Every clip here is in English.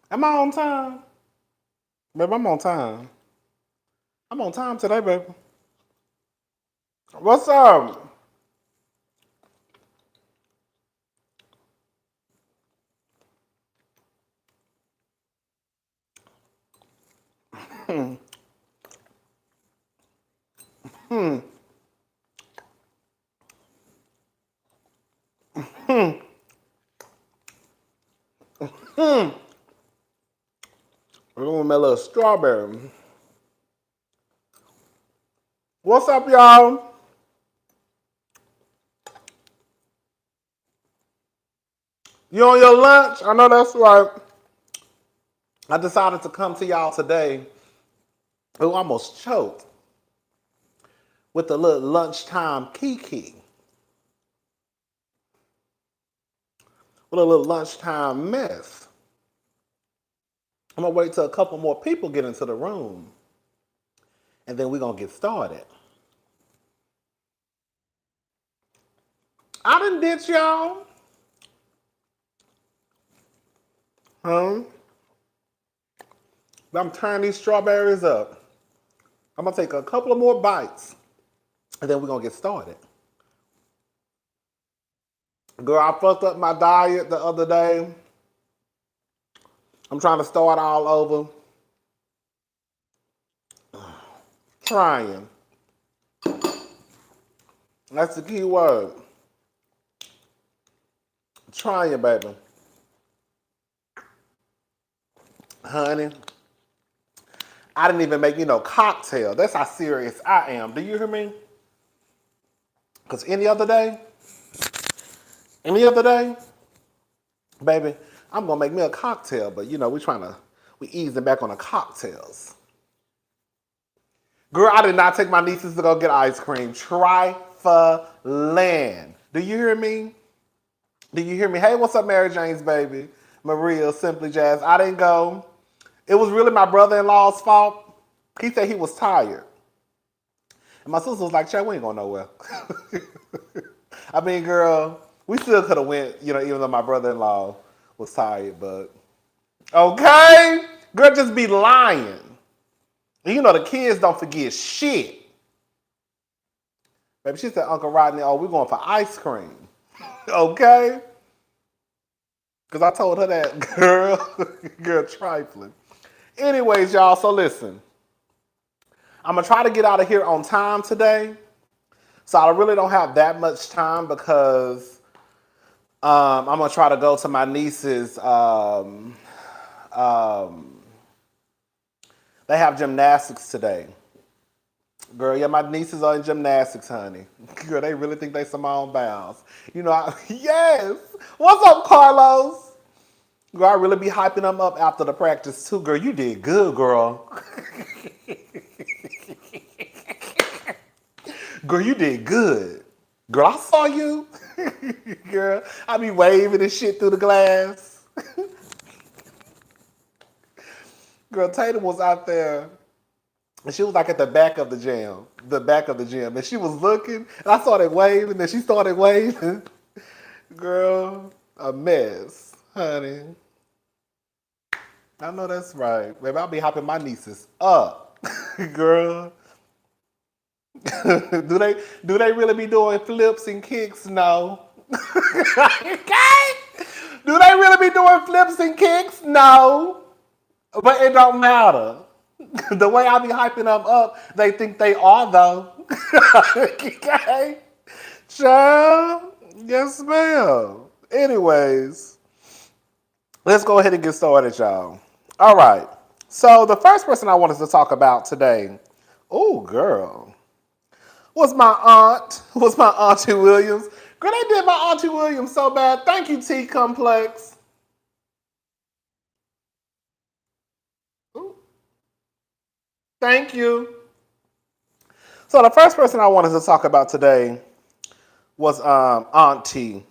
Am I on time? Baby, I'm on time. I'm on time today, baby. What's up? Hmm. Hmm. Hmm. Hmm. We're gonna make a little strawberry. What's up, y'all? You on your lunch? I know that's right. I decided to come to y'all today. Oh, I almost choked with the little lunchtime kiki. With a little lunchtime mess. I'm gonna wait till a couple more people get into the room, and then we're gonna get started. I done ditch y'all. Huh? But I'm turning these strawberries up. I'm gonna take a couple of more bites, and then we're gonna get started. Girl, I fucked up my diet the other day. I'm trying to start all over. Trying. That's the key word. Trying, baby. Honey, I didn't even make cocktail. That's how serious I am. Do you hear me? Because any other day, baby, I'm gonna make me a cocktail. But we easing back on the cocktails. Girl, I did not take my nieces to go get ice cream. Trifling. Do you hear me? Do you hear me? Hey, what's up, Mary Jane's baby? Maria, Simply Jazz. I didn't go. It was really my brother-in-law's fault. He said he was tired. And my sister was like, Chad, we ain't going nowhere. I mean, girl, we still could have went, even though my brother-in-law was tired, but okay. Girl, just be lying. And the kids don't forget shit. Baby, she said, Uncle Rodney, oh, we're going for ice cream. Okay? Because I told her that, girl, trifling. Anyways, y'all, so listen. I'm going to try to get out of here on time today. So I really don't have that much time because I'm going to try to go to my niece's. They have gymnastics today. Girl, yeah, my nieces are in gymnastics, honey. Girl, they really think they Simone Biles. Yes. What's up, Carlos? Girl, I really be hyping them up after the practice too. Girl, you did good, girl. Girl, you did good. Girl, I saw you. Girl, I be waving and shit through the glass. Girl, Tatum was out there. And she was like at the back of the gym. And she was looking, and I started waving, and she started waving. Girl, a mess, honey. I know that's right. Baby, I'll be hopping my nieces up. Girl. do they really be doing flips and kicks? No. Okay. Do they really be doing flips and kicks? No. But it don't matter. The way I be hyping them up, they think they are though. Okay. Child. Yes, ma'am. Anyways, let's go ahead and get started, y'all. All right. So the first person I wanted to talk about today, oh girl, was my Auntie Williams. Girl, they did my Auntie Williams so bad. Thank you, T Complex. Ooh, thank you. So the first person I wanted to talk about today was Auntie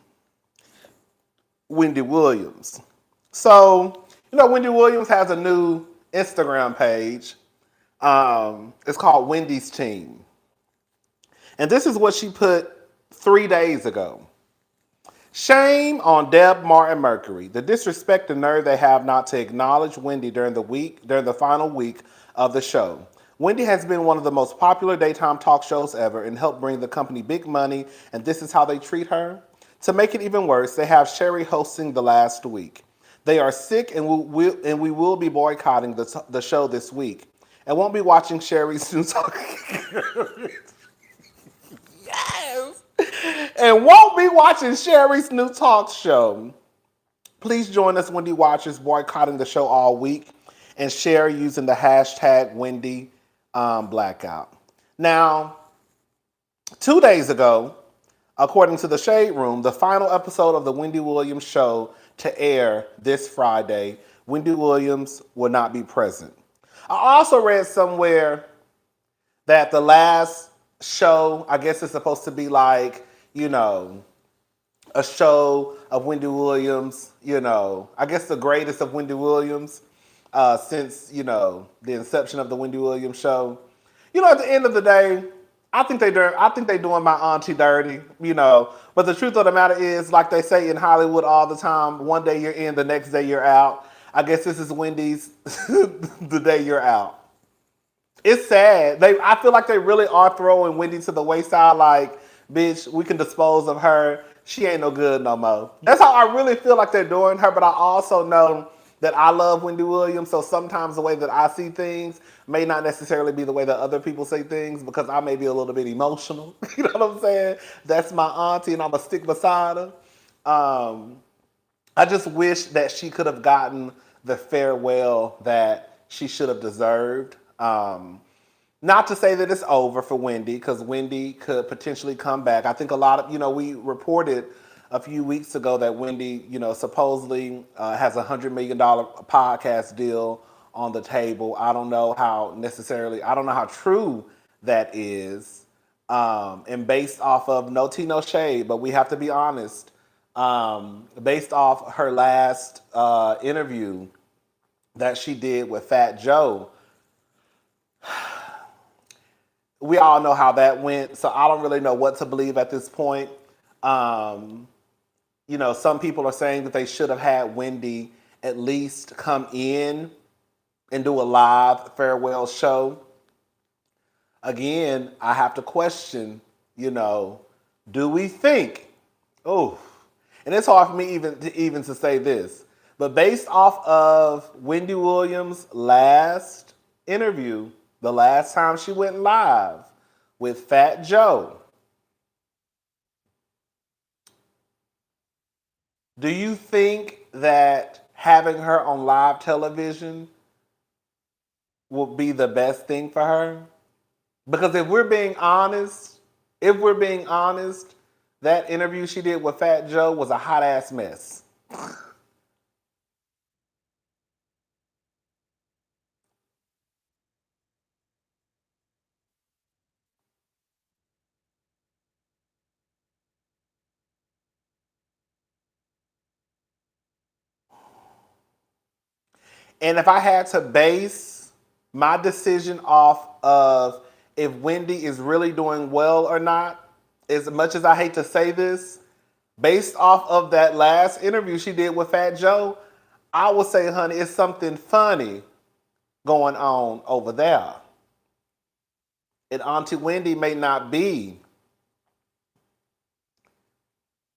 Wendy Williams. So, Wendy Williams has a new Instagram page. It's called Wendy's Team. And this is what she put 3 days ago. Shame on Deb Martin Mercury. The disrespect and nerve they have not to acknowledge Wendy during the final week of the show. Wendy has been one of the most popular daytime talk shows ever and helped bring the company big money, and this is how they treat her? To make it even worse, they have Sherry hosting the last week. They are sick and we will be boycotting the show this week. And won't be watching Sherry's new talk. Yes! And won't be watching Sherry's new talk show. Please join us, Wendy Watchers, boycotting the show all week and share using the hashtag Wendy Blackout. Now, 2 days ago, according to the Shade Room, the final episode of the Wendy Williams show to air this Friday, Wendy Williams will not be present. I also read somewhere that the last show, I guess it's supposed to be like, a show of Wendy Williams, I guess the greatest of Wendy Williams since, the inception of the Wendy Williams show. At the end of the day, I think they doing my auntie dirty, But the truth of the matter is, like they say in Hollywood all the time, one day you're in, the next day you're out. I guess this is Wendy's the day you're out. It's sad. I feel like they really are throwing Wendy to the wayside. Like, bitch, we can dispose of her. She ain't no good no more. That's how I really feel like they're doing her. But I also know that I love Wendy Williams. So sometimes the way that I see things may not necessarily be the way that other people say things because I may be a little bit emotional. You know what I'm saying? That's my auntie and I'm going to stick beside her. I just wish that she could have gotten the farewell that she should have deserved. Not to say that it's over for Wendy, because Wendy could potentially come back. I think a lot of, we reported a few weeks ago that Wendy, supposedly has $100 million podcast deal on the table. I don't know how true that is. And based off of no tea, no shade, but we have to be honest, based off her last interview that she did with Fat Joe, we all know how that went, so I don't really know what to believe at this point. Some people are saying that they should have had Wendy at least come in and do a live farewell show. Again, I have to question, do we think, and it's hard for me even to say this, but based off of Wendy Williams' last interview, the last time she went live with Fat Joe, do you think that having her on live television will be the best thing for her? Because if we're being honest, that interview she did with Fat Joe was a hot ass mess. And if I had to base my decision off of if Wendy is really doing well or not, as much as I hate to say this, based off of that last interview she did with Fat Joe, I would say, honey, it's something funny going on over there. And Auntie Wendy may not be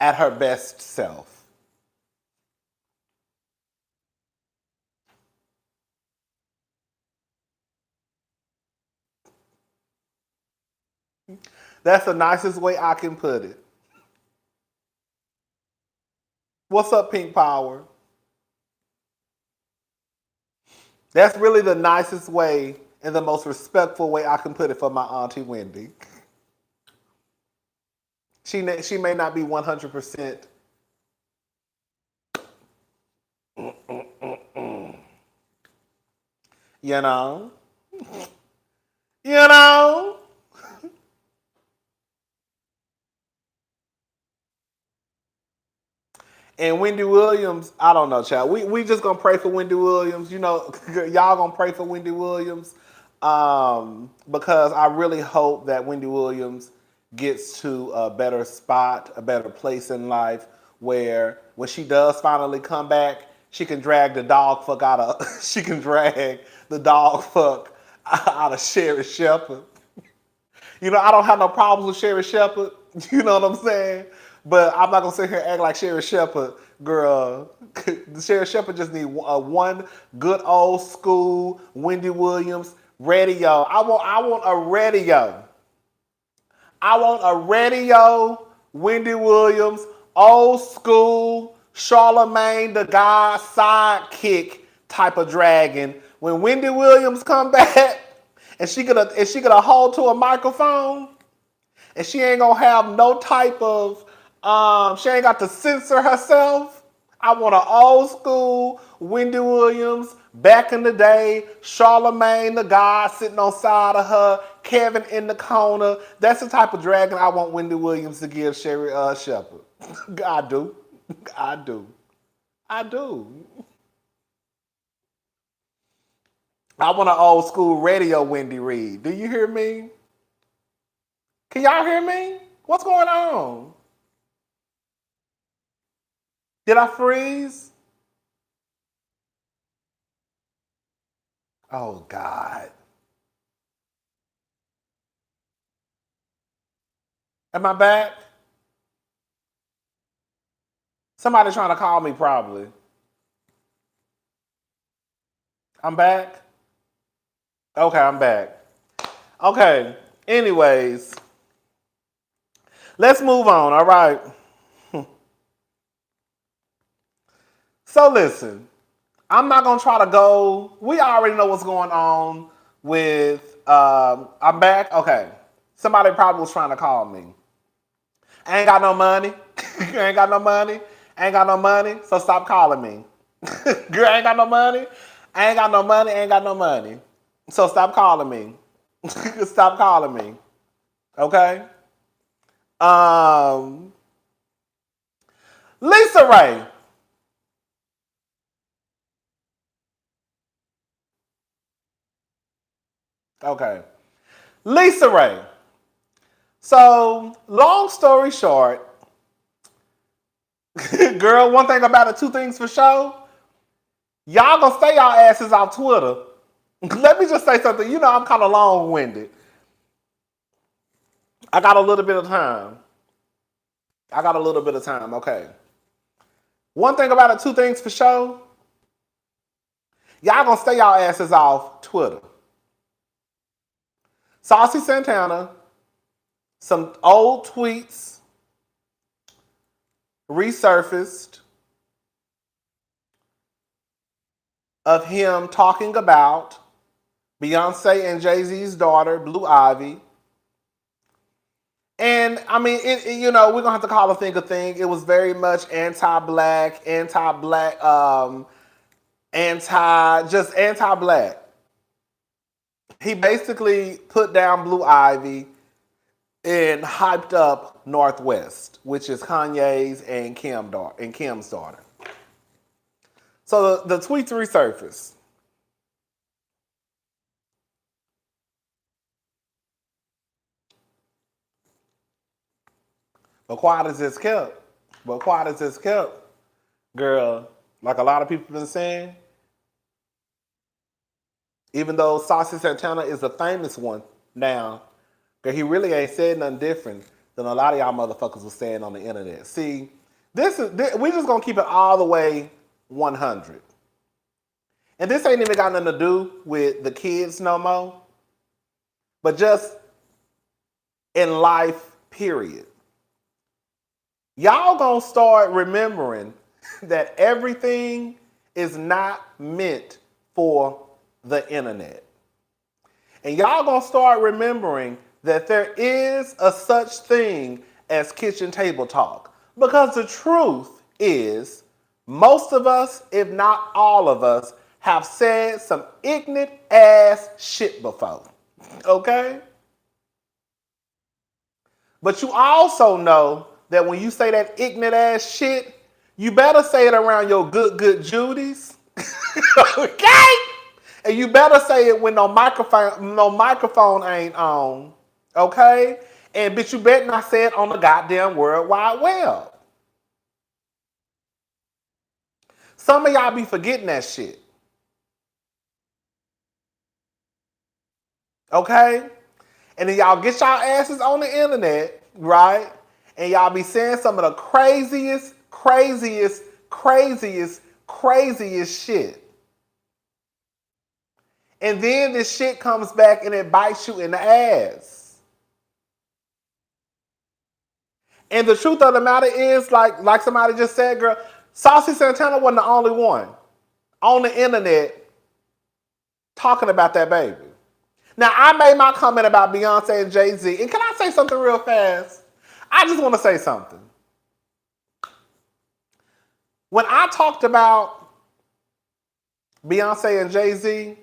at her best self. That's the nicest way I can put it. What's up, Pink Power? That's really the nicest way and the most respectful way I can put it for my Auntie Wendy. She may not be 100%. You know? You know? And Wendy Williams, I don't know, child. We just gonna pray for Wendy Williams. Y'all gonna pray for Wendy Williams because I really hope that Wendy Williams gets to a better spot, a better place in life where when she does finally come back, she can drag the dog fuck out of she can drag the dog fuck out of Sherry Shepherd. You know, I don't have no problems with Sherry Shepherd. You know what I'm saying? But I'm not gonna sit here and act like Sherry Shepherd, girl. Sherry Shepherd just need one good old school Wendy Williams radio. I want a radio. I want a radio Wendy Williams, old school Charlemagne the God sidekick type of dragon. When Wendy Williams come back and she get a hold to a microphone, and she ain't gonna have no type of she ain't got to censor herself. I want an old school Wendy Williams, back in the day, Charlemagne the God sitting on side of her, Kevin in the corner. That's the type of dragon I want Wendy Williams to give Sherry Shepherd. I do. I do. I do. I want an old school radio Wendy Reed. Do you hear me? Can y'all hear me? What's going on? Did I freeze? Oh, God. Am I back? Somebody trying to call me probably. I'm back? Okay, I'm back. Okay, anyways. Let's move on, all right? So listen, I'm not going to try to go. We already know what's going on with, I'm back? Okay. Somebody probably was trying to call me. I ain't got no money. I ain't got no money. I ain't got no money, so stop calling me. Girl, I ain't got no money. I ain't got no money. I ain't got no money. So stop calling me. Stop calling me. Okay? LisaRaye. Okay. LisaRaye. So, long story short, girl, one thing about it, two things for sure. Y'all gonna stay y'all asses off Twitter. Let me just say something. You know I'm kind of long-winded. I got a little bit of time. Okay. One thing about it, two things for sure. Y'all gonna stay y'all asses off Twitter. Saucy Santana, some old tweets resurfaced of him talking about Beyonce and Jay-Z's daughter, Blue Ivy. And I mean, we're gonna have to call a thing a thing. It was very much anti-black, anti-black. He basically put down Blue Ivy and hyped up Northwest, which is Kanye's and Kim's daughter. So the tweets resurfaced. But quiet as it's kept. Girl, like a lot of people have been saying, even though Saucy Santana is a famous one now, girl, he really ain't said nothing different than a lot of y'all motherfuckers was saying on the internet. See, we just gonna keep it all the way 100. And this ain't even got nothing to do with the kids no more, but just in life, period. Y'all gonna start remembering that everything is not meant for the internet. And y'all gonna start remembering that there is a such thing as kitchen table talk. Because the truth is, most of us, if not all of us, have said some ignorant ass shit before. Okay? But you also know that when you say that ignorant ass shit, you better say it around your good Judies. Okay? And you better say it when no microphone ain't on. Okay? And bitch, you better not say it on the goddamn World Wide Web. Some of y'all be forgetting that shit. Okay? And then y'all get y'all asses on the internet, right? And y'all be saying some of the craziest shit. And then this shit comes back and it bites you in the ass. And the truth of the matter is, like somebody just said, girl, Saucy Santana wasn't the only one on the internet talking about that baby. Now, I made my comment about Beyonce and Jay-Z, and can I say something real fast? I just want to say something. When I talked about Beyonce and Jay-Z,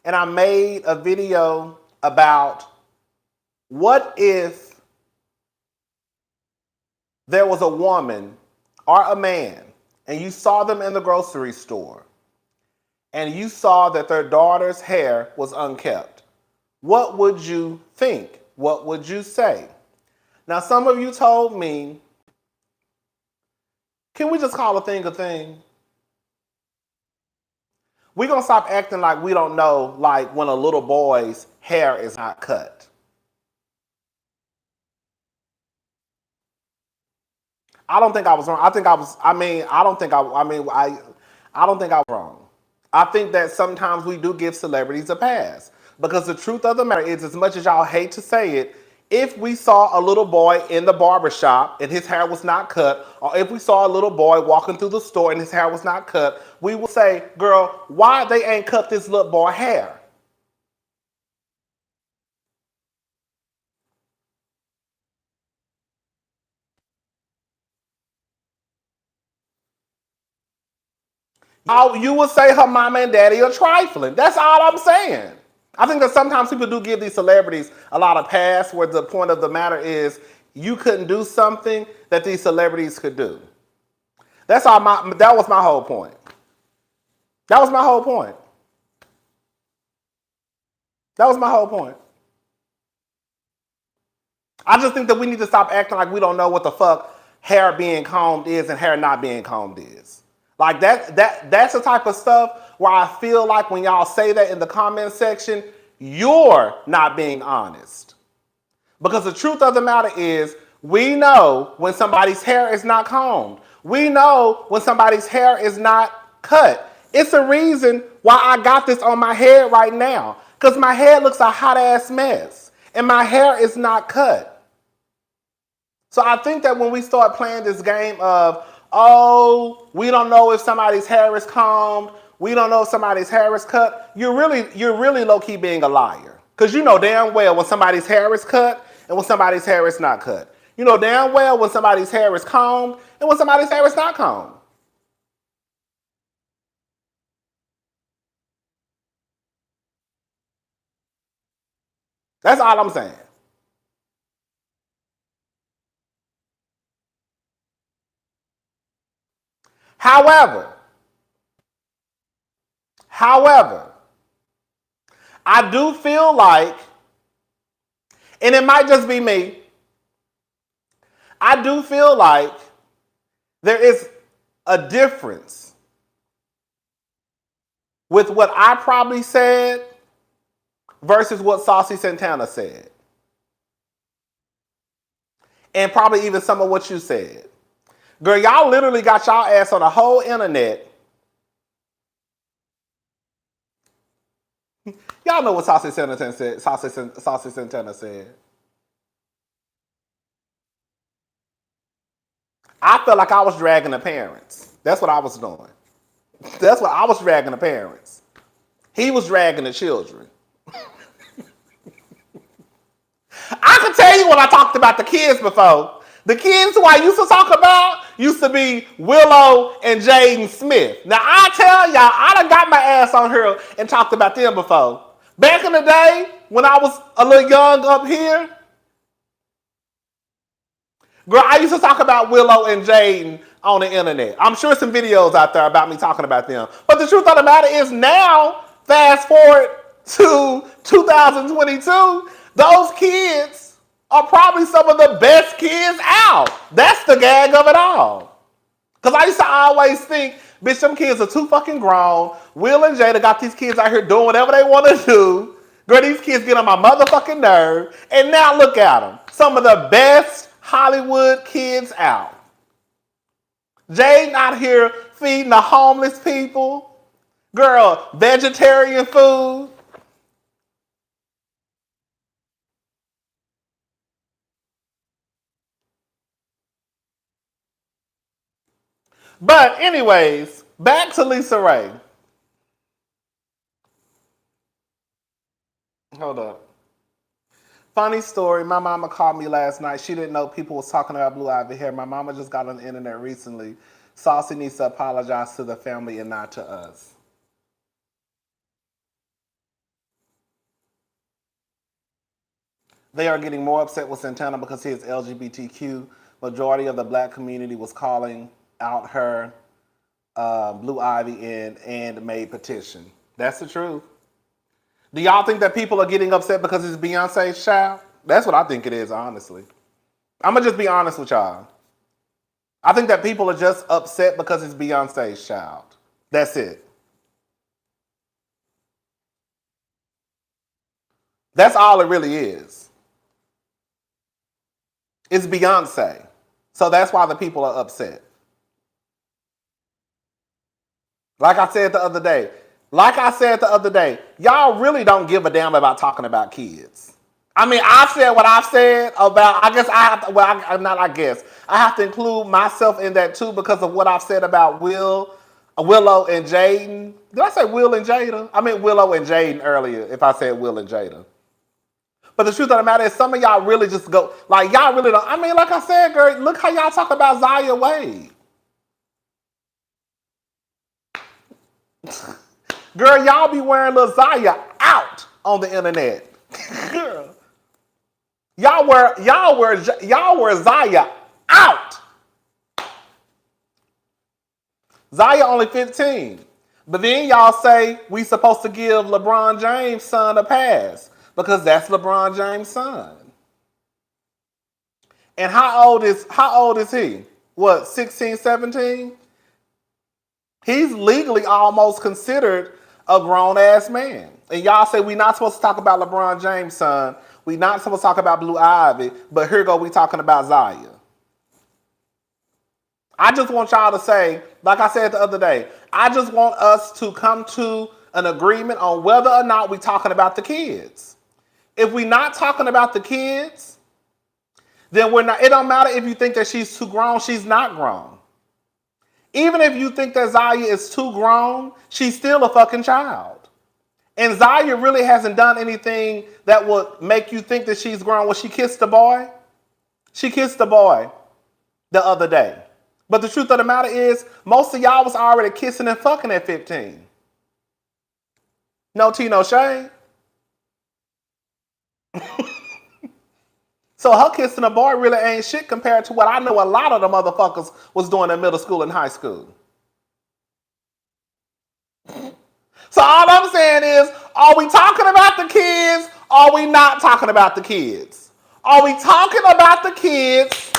and I made a video about what if there was a woman or a man, and you saw them in the grocery store, and you saw that their daughter's hair was unkept, what would you think? What would you say? Now, some of you told me, can we just call a thing a thing? We're going to stop acting like we don't know, like when a little boy's hair is not cut. I don't think I was wrong. I don't think I was wrong. I think that sometimes we do give celebrities a pass. Because the truth of the matter is, as much as y'all hate to say it, if we saw a little boy in the barbershop and his hair was not cut, or if we saw a little boy walking through the store and his hair was not cut, we would say, girl, why they ain't cut this little boy hair? Oh, you would say her mama and daddy are trifling. That's all I'm saying. I think that sometimes people do give these celebrities a lot of pass where the point of the matter is you couldn't do something that these celebrities could do. That was my whole point. That was my whole point. That was my whole point. I just think that we need to stop acting like we don't know what the fuck hair being combed is and hair not being combed is. Like that's the type of stuff where I feel like when y'all say that in the comment section, you're not being honest. Because the truth of the matter is, we know when somebody's hair is not combed. We know when somebody's hair is not cut. It's a reason why I got this on my head right now. Because my head looks a hot ass mess. And my hair is not cut. So I think that when we start playing this game of, oh, we don't know if somebody's hair is combed, we don't know if somebody's hair is cut, you're really low-key being a liar. Because you know damn well when somebody's hair is cut and when somebody's hair is not cut. You know damn well when somebody's hair is combed and when somebody's hair is not combed. That's all I'm saying. However, I do feel like, and it might just be me, I do feel like there is a difference with what I probably said versus what Saucy Santana said. And probably even some of what you said. Girl, y'all literally got y'all ass on the whole internet. Y'all know what Saucy Santana said. Saucy Santana said. I felt like I was dragging the parents. That's what I was doing. That's what I was dragging the parents. He was dragging the children. I can tell you when I talked about the kids before. The kids who I used to talk about used to be Willow and Jaden Smith. Now I tell y'all, I done got my ass on here and talked about them before. Back in the day, when I was a little young up here, girl, I used to talk about Willow and Jaden on the internet. I'm sure some videos out there about me talking about them. But the truth of the matter is now, fast forward to 2022, those kids are probably some of the best kids out. That's the gag of it all. Because I used to always think Bitch, them kids are too fucking grown. Will and Jada got these kids out here doing whatever they want to do. Girl, these kids get on my motherfucking nerve. And now look at them. Some of the best Hollywood kids out. Jade out here feeding the homeless people. Girl, vegetarian food. But anyways, back to LisaRaye. Hold up. Funny story. My mama called me last night. She didn't know people was talking about Blue Ivy hair. My mama just got on the internet recently. Saucy needs to apologize to the family and not to us. They are getting more upset with Santana because he is LGBTQ. Majority of the black community was calling out her Blue Ivy and made petition. That's the truth. Do y'all think that people are getting upset because it's Beyonce's child? That's what I think it is, honestly. I'm going to just be honest with y'all. I think that people are just upset because it's Beyonce's child. That's it. That's all it really is. It's Beyonce. So that's why the people are upset. Like I said the other day, y'all really don't give a damn about talking about kids. I mean, I've said what I've said about, I guess I have to, well, I have to include myself in that too because of what I've said about Willow and Jaden. Did I say Will and Jada? I meant Willow and Jaden earlier if I said Will and Jada. But the truth of the matter is some of y'all really just go, like y'all really don't, I mean, like I said, girl, look how y'all talk about Zaya Wade. Girl, y'all be wearing Lil Zaya out on the internet. Girl. Y'all wear Zaya out. Zaya only 15. But then y'all say we supposed to give LeBron James' son a pass because that's LeBron James' son. And how old is he? What, 16, 17? He's legally almost considered a grown-ass man. And y'all say we not supposed to talk about LeBron James' son. We not supposed to talk about Blue Ivy. But here go we talking about Zaya. I just want y'all to say, like I said the other day, I just want us to come to an agreement on whether or not we talking about the kids. If we not talking about the kids, then we're not. It don't matter if you think that she's too grown. She's not grown. Even if you think that Zaya is too grown, she's still a fucking child. And Zaya really hasn't done anything that would make you think that she's grown. When she kissed the boy, she kissed the boy the other day. But the truth of the matter is, most of y'all was already kissing and fucking at 15. No tea, no shade. So her kissing a boy really ain't shit compared to what I know a lot of the motherfuckers was doing in middle school and high school. So all I'm saying is, are we talking about the kids? Or are we not talking about the kids? Are we talking about the kids?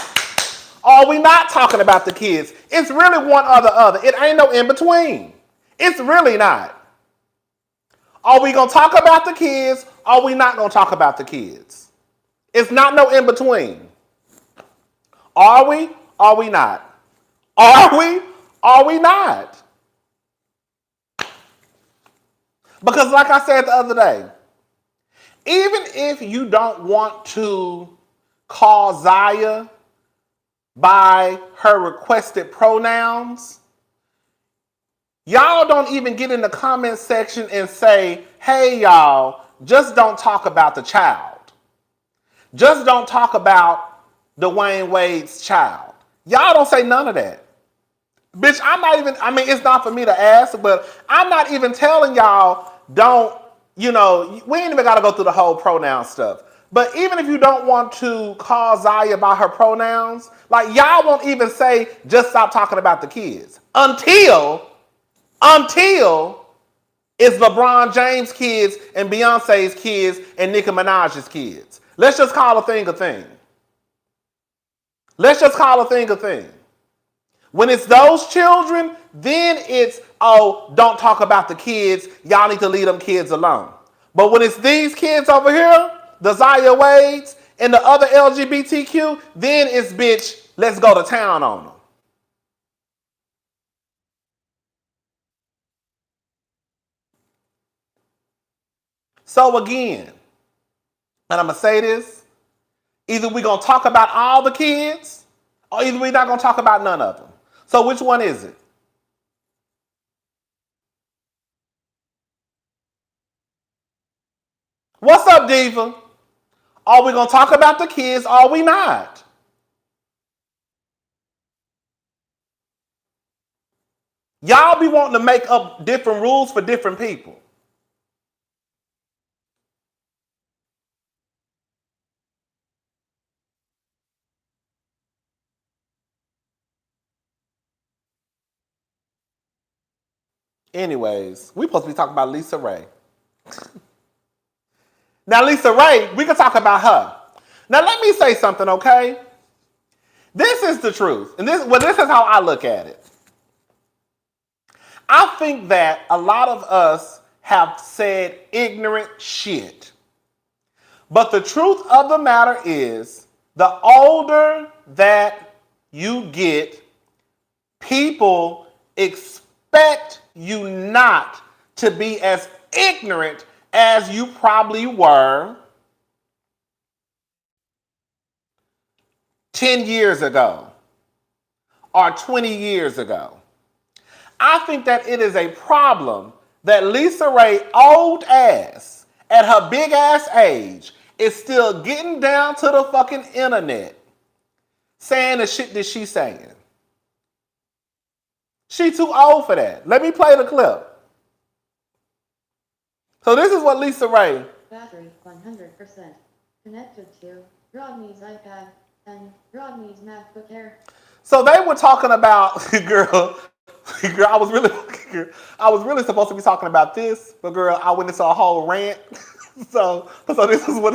Or are we not talking about the kids? It's really one or the other. It ain't no in between. It's really not. Are we going to talk about the kids? Or are we not going to talk about the kids? It's not no in between. Are we? Are we not? Are we? Are we not? Because like I said the other day, even if you don't want to call Zaya by her requested pronouns, y'all don't even get in the comment section and say, hey y'all, just don't talk about the child. Just don't talk about Dwayne Wade's child. Y'all don't say none of that. Bitch, I'm not even, I mean, it's not for me to ask, but I'm not even telling y'all don't, we ain't even got to go through the whole pronoun stuff. But even if you don't want to call Zaya by her pronouns, like y'all won't even say, just stop talking about the kids. Until it's LeBron James' kids and Beyonce's kids and Nicki Minaj's kids. Let's just call a thing a thing. Let's just call a thing a thing. When it's those children, then it's, oh, don't talk about the kids. Y'all need to leave them kids alone. But when it's these kids over here, the Zaya Wades and the other LGBTQ, then it's, bitch, let's go to town on them. So again, and I'm going to say this, either we're going to talk about all the kids or either we're not going to talk about none of them. So which one is it? What's up, Diva? Are we going to talk about the kids or are we not? Y'all be wanting to make up different rules for different people. Anyways, we supposed to be talking about LisaRaye. Now, LisaRaye, we can talk about her. Now, let me say something, okay? This is the truth. And this is how I look at it. I think that a lot of us have said ignorant shit. But the truth of the matter is, the older that you get, people expect you not to be as ignorant as you probably were 10 years ago or 20 years ago. I think that it is a problem that LisaRaye, old ass, at her big ass age, is still getting down to the fucking internet saying the shit that she's saying. She too old for that. Let me play the clip. So this is what LisaRaye. Battery 100% connected to Rodney's iPad and Rodney's MacBook Air. So they were talking about, girl, I was really supposed to be talking about this, but girl, I went into a whole rant. So this is what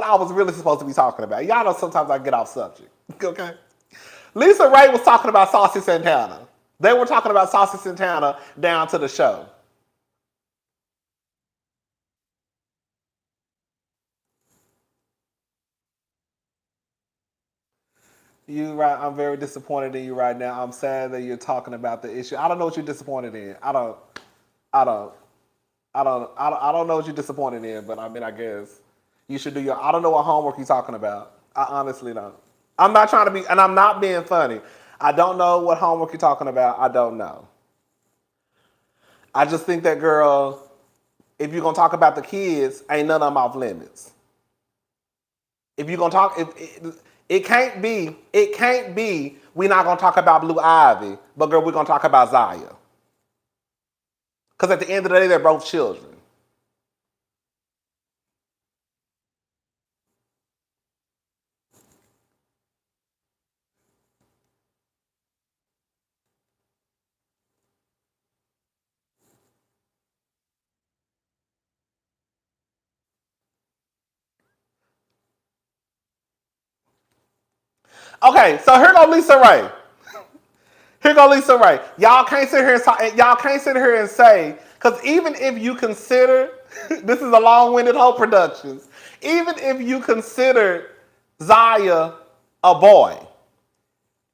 I was really supposed to be talking about. Y'all know sometimes I get off subject. Okay? LisaRaye was talking about Saucy Santana. They were talking about Saucy Santana down to the show. You right. I'm very disappointed in you right now. I'm sad that you're talking about the issue. I don't know what you're disappointed in. I don't know what you're disappointed in, but I mean, I guess you should do your. I don't know what homework you're talking about. I honestly don't. I'm not trying to be, and I'm not being funny. I don't know what homework you're talking about. I don't know. I just think that, girl, if you're gonna talk about the kids, ain't none of them off limits. If you're gonna talk, it can't be. We're not gonna talk about Blue Ivy, but girl, we're gonna talk about Zaya. Because at the end of the day, they're both children. Okay, so here go LisaRaye. Y'all can't sit here and talk, y'all can't sit here and say, because even if you consider, this is a long-winded whole productions, even if you consider Zaya a boy,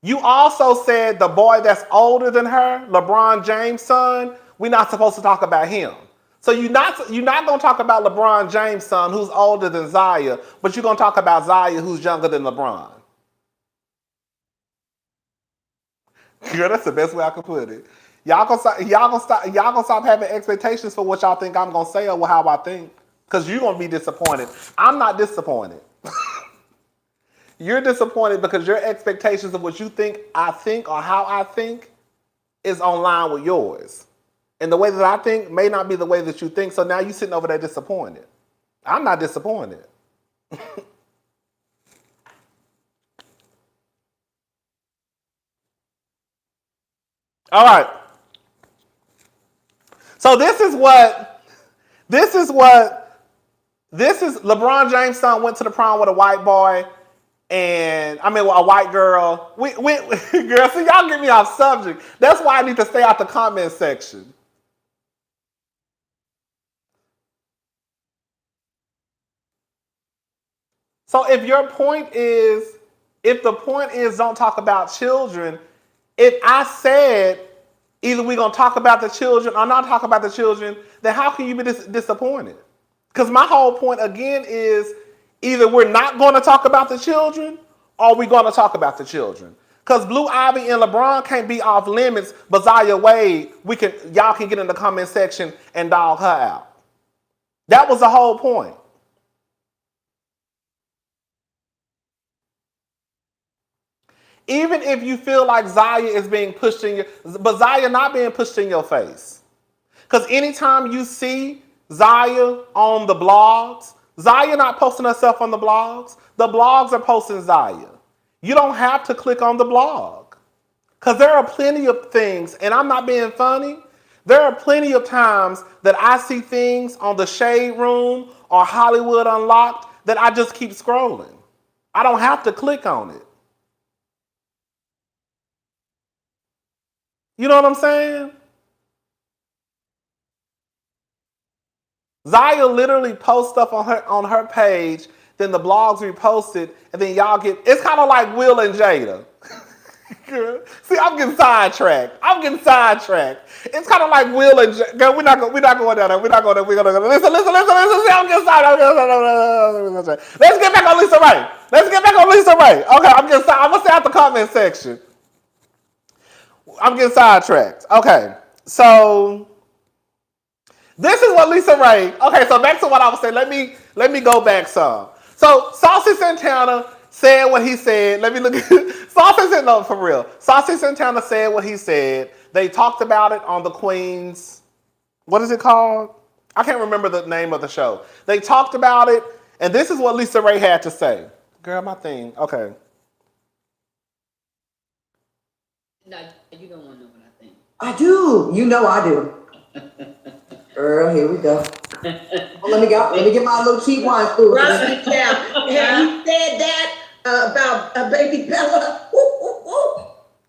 you also said the boy that's older than her, LeBron James' son, we're not supposed to talk about him. So you're not gonna talk about LeBron James' son, who's older than Zaya, but you're gonna talk about Zaya, who's younger than LeBron. Girl, that's the best way I can put it. Y'all gonna stop having expectations for what y'all think I'm gonna say or how I think, because you're gonna be disappointed. I'm not disappointed. You're disappointed because your expectations of what you think or how I think is on line with yours, and the way that I think may not be the way that you think. So now you're sitting over there disappointed. I'm not disappointed. All right. So this is LeBron James' son went to the prom with a white boy. and I mean, a white girl. Girl, see, y'all get me off subject. That's why I need to stay out the comment section. So if the point is don't talk about children, if I said either we're going to talk about the children or not talk about the children, then how can you be disappointed? Because my whole point again is either we're not going to talk about the children or we're going to talk about the children. Because Blue Ivy and LeBron can't be off limits, but Zaya Wade, y'all can get in the comment section and dog her out. That was the whole point. Even if you feel like Zaya is being pushed but Zaya not being pushed in your face. Because anytime you see Zaya on the blogs, Zaya not posting herself on the blogs are posting Zaya. You don't have to click on the blog. Because there are plenty of things, and I'm not being funny, there are plenty of times that I see things on the Shade Room or Hollywood Unlocked that I just keep scrolling. I don't have to click on it. You know what I'm saying? Zaya literally posts stuff on her page, then the blogs repost it, and then y'all get. It's kind of like Will and Jada. See, I'm getting sidetracked. It's kind of like Will and Jada. Girl, we're not going down there. We're not going there. We're going to go. Listen. See, I'm getting sidetracked. Let's get back on LisaRaye. Okay, I'm going to stay out the comment section. I'm getting sidetracked. Okay, so this is what LisaRaye. Okay, so back to what I was saying. Let me go back some. So Saucy Santana said what he said. Let me look at Saucy Santana. No, for real. Saucy Santana said what he said. They talked about it on the Queen's. What is it called? I can't remember the name of the show. They talked about it, and this is what LisaRaye had to say. Girl, my thing. Okay. No, you don't want to know what I think. I do. You know I do. Girl, here we go. Well, let me get my little cheap wine food. Rusty Town. And he said that about baby Bella.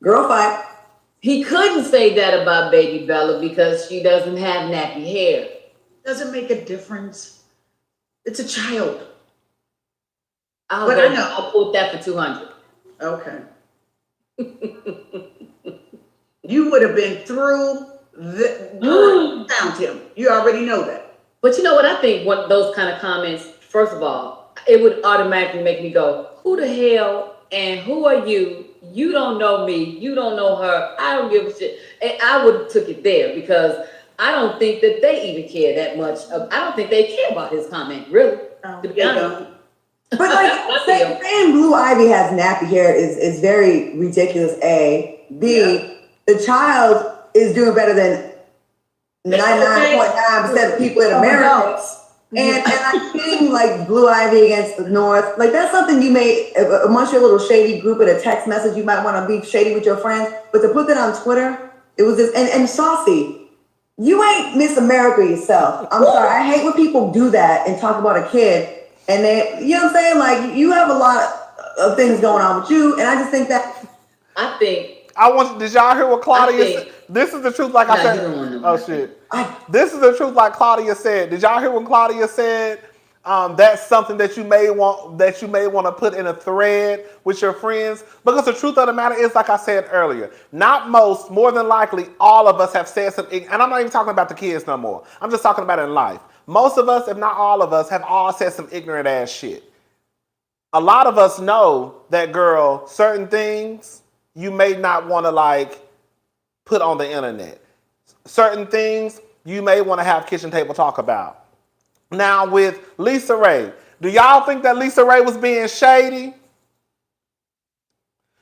Girl fight. He couldn't say that about baby Bella because she doesn't have nappy hair. Doesn't make a difference. It's a child. I'll quote that for 200. Okay. You would have been through found him. You already know that. But you know what I think? Those kind of comments, first of all, it would automatically make me go, who the hell and who are you? You don't know me. You don't know her. I don't give a shit. And I would have took it there because I don't think that they even care that much. I don't think they care about his comment, really, to be honest. But like saying Blue Ivy has nappy hair is very ridiculous. A. B. The child is doing better than 99.9% of people in America. And I'm seeing like Blue Ivy against the North. Like that's something you may amongst your little shady group in a text message. You might want to be shady with your friends, but to put that on Twitter, it was just and Saucy. You ain't Miss America yourself. I'm sorry. I hate when people do that and talk about a kid. And they, you know what I'm saying? Like, you have a lot of things going on with you. And I just think that. Did y'all hear what Claudia said? This is the truth, like I said. Oh, shit. This is the truth, like Claudia said. Did y'all hear what Claudia said? That's something that you may want to put in a thread with your friends. Because the truth of the matter is, like I said earlier, more than likely, all of us have said something. And I'm not even talking about the kids no more. I'm just talking about in life. Most of us, if not all of us, have all said some ignorant ass shit. A lot of us know that, girl, certain things you may not want to like put on the internet. Certain things you may want to have kitchen table talk about. Now with LisaRaye, do y'all think that LisaRaye was being shady?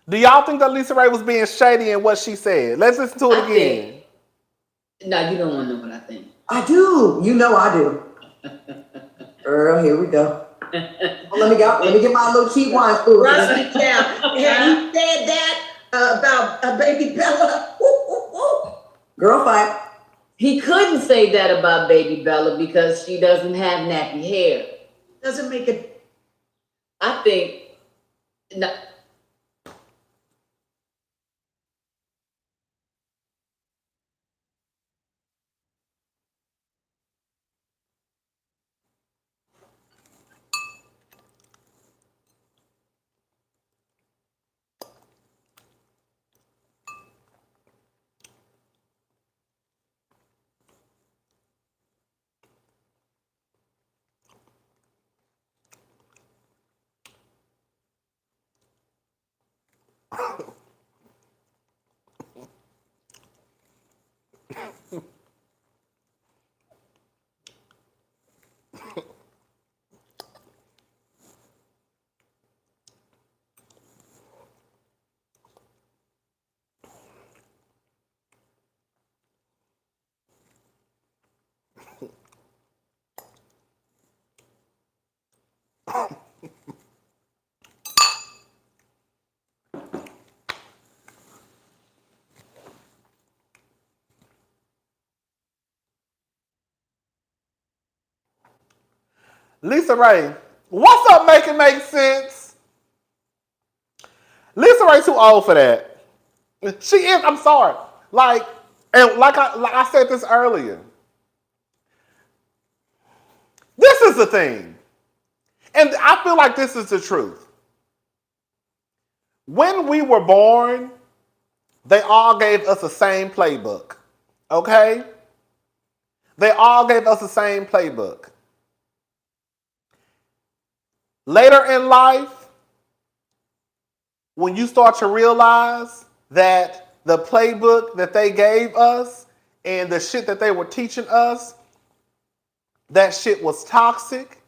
Do y'all think that LisaRaye was being shady in what she said? Let's listen to it again. No, you don't want to know what I think. I do. You know I do. Girl, here we go. Well, let me get my little cheap wine food. Rusty Town. And he said that about baby Bella. Girl fight. He couldn't say that about baby Bella because she doesn't have nappy hair. Doesn't make a. I think No, LisaRaye, what's up? Make it make sense. LisaRaye too old for that. She is. I'm sorry. Like, and like I said this earlier. This is the thing, and I feel like this is the truth. When we were born, they all gave us the same playbook. Okay? They all gave us the same playbook. Later in life, when you start to realize that the playbook that they gave us and the shit that they were teaching us, that shit was toxic.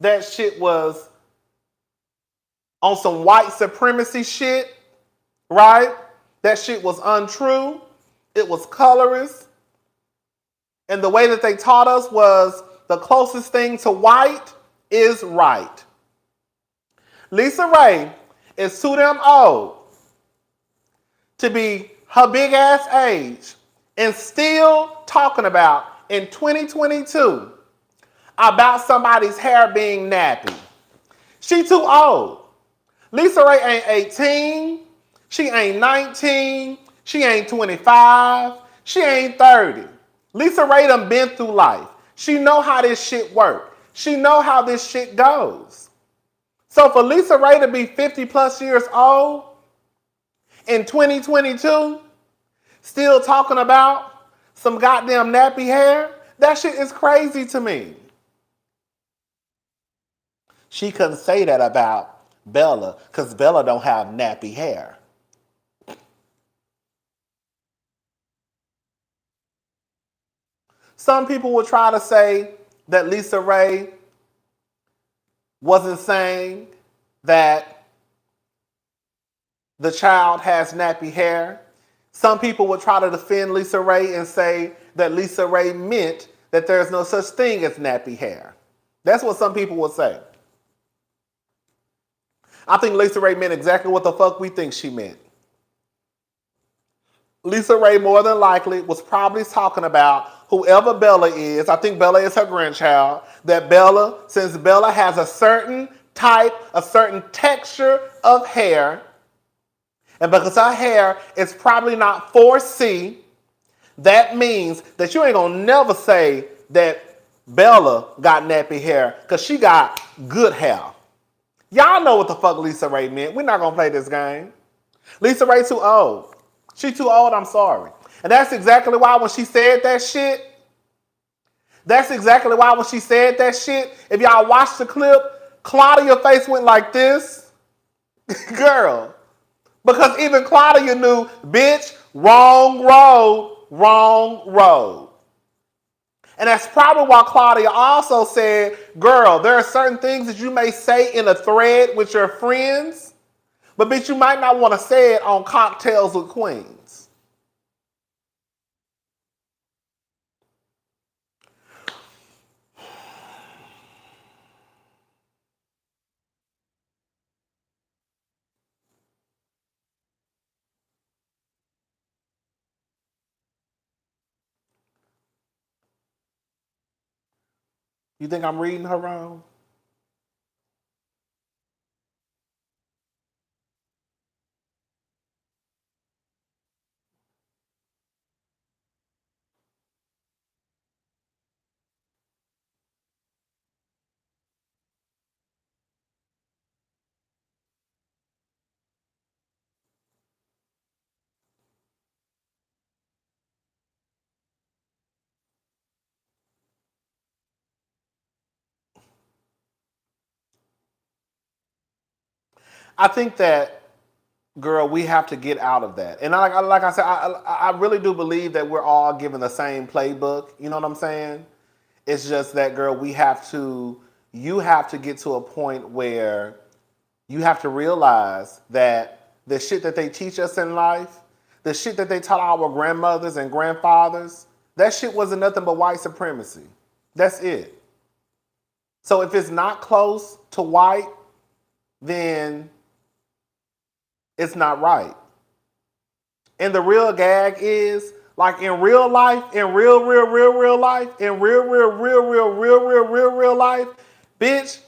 That shit was on some white supremacy shit, right? That shit was untrue. It was colorist. And the way that they taught us was the closest thing to white is right. LisaRaye is too damn old to be her big ass age and still talking about in 2022 about somebody's hair being nappy. She too old. LisaRaye ain't 18. She ain't 19. She ain't 25. She ain't 30. LisaRaye done been through life. She know how this shit work. She know how this shit goes. So for LisaRaye to be 50 plus years old in 2022, still talking about some goddamn nappy hair, that shit is crazy to me. She couldn't say that about Bella because Bella don't have nappy hair. Some people will try to say that LisaRaye wasn't saying that the child has nappy hair. Some people will try to defend LisaRaye and say that LisaRaye meant that there's no such thing as nappy hair. That's what some people will say. I think LisaRaye meant exactly what the fuck we think she meant. LisaRaye more than likely was probably talking about whoever Bella is. I think Bella is her grandchild. That Bella, since Bella has a certain type, a certain texture of hair, and because her hair is probably not 4C, that means that you ain't gonna never say that Bella got nappy hair because she got good hair. Y'all know what the fuck LisaRaye meant. We're not gonna play this game. LisaRaye too old. She too old, I'm sorry. And that's exactly why when she said that shit, if y'all watch the clip, Claudia's face went like this. Girl. Because even Claudia knew, bitch, wrong road, wrong road. And that's probably why Claudia also said, girl, there are certain things that you may say in a thread with your friends, but bitch, you might not want to say it on Cocktails with Queens. You think I'm reading her wrong? I think that, girl, we have to get out of that. And like I said, I really do believe that we're all given the same playbook. You know what I'm saying? It's just that, girl, you have to get to a point where you have to realize that the shit that they teach us in life, the shit that they taught our grandmothers and grandfathers, that shit wasn't nothing but white supremacy. That's it. So if it's not close to white, then it's not right. And the real gag is, like in real life, in real life, in real life, bitch,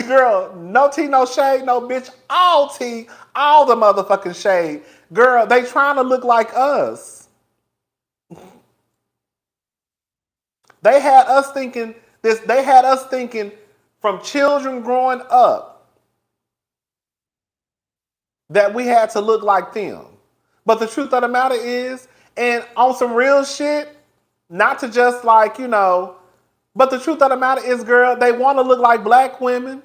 girl, no tea, no shade, no bitch, all tea, all the motherfucking shade. Girl, they trying to look like us. They had us thinking from children growing up that we had to look like them. But the truth of the matter is, and on some real shit, not to just like, but the truth of the matter is, girl, they want to look like black women.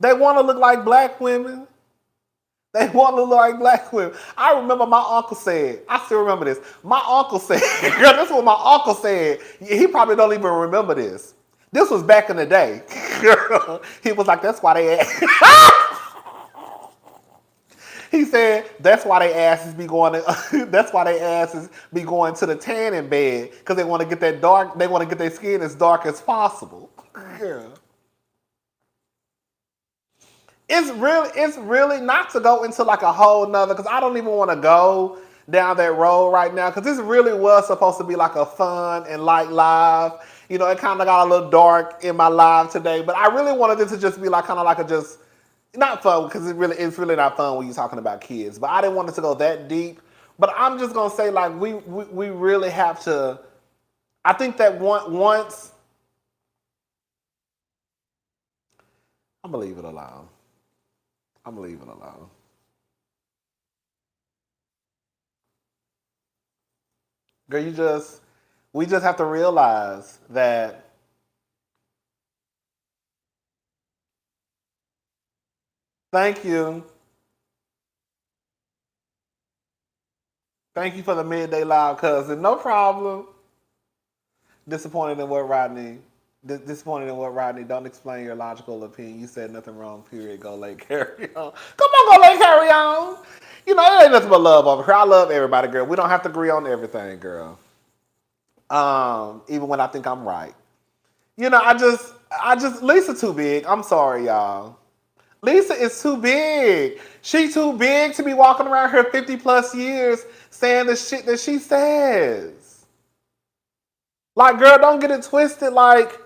They want to look like black women. They want to look like black women. I remember my uncle said, I still remember this. My uncle said, girl, this is what my uncle said. He probably don't even remember this. This was back in the day. Girl, he was like, that's why they He said that's why they asses be going to, that's why they asses be going to the tanning bed, because they want to get that dark, they want to get their skin as dark as possible. Girl. It's really not to go into like a whole nother, because I don't even want to go down that road right now, because this really was supposed to be like a fun and light live. It kind of got a little dark in my live today, but I really wanted it to just be like kind of like a just, not fun, because it's really not fun when you're talking about kids, but I didn't want it to go that deep. But I'm just going to say, like, we really have to, I think that once, I'm going to leave it alone. I'm going to leave it alone. Girl, we just have to realize that thank you. Thank you for the midday live, cousin. No problem. Disappointed in what Rodney, don't explain your logical opinion. You said nothing wrong, period. Go late, carry on. Come on, go late, carry on. It ain't nothing but love over here. I love everybody, girl. We don't have to agree on everything, girl. Even when I think I'm right. Lisa too big. I'm sorry, y'all. Lisa is too big. She too big to be walking around here 50 plus years saying the shit that she says. Like, girl, don't get it twisted. Like,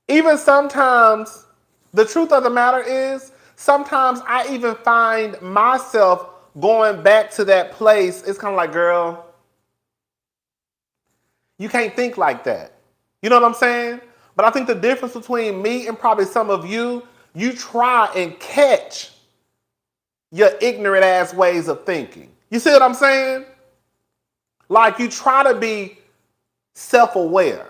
even sometimes, the truth of the matter is, sometimes I even find myself going back to that place. It's kind of like, girl, you can't think like that. You know what I'm saying? But I think the difference between me and probably some of you try and catch your ignorant ass ways of thinking. You see what I'm saying? Like, you try to be self-aware.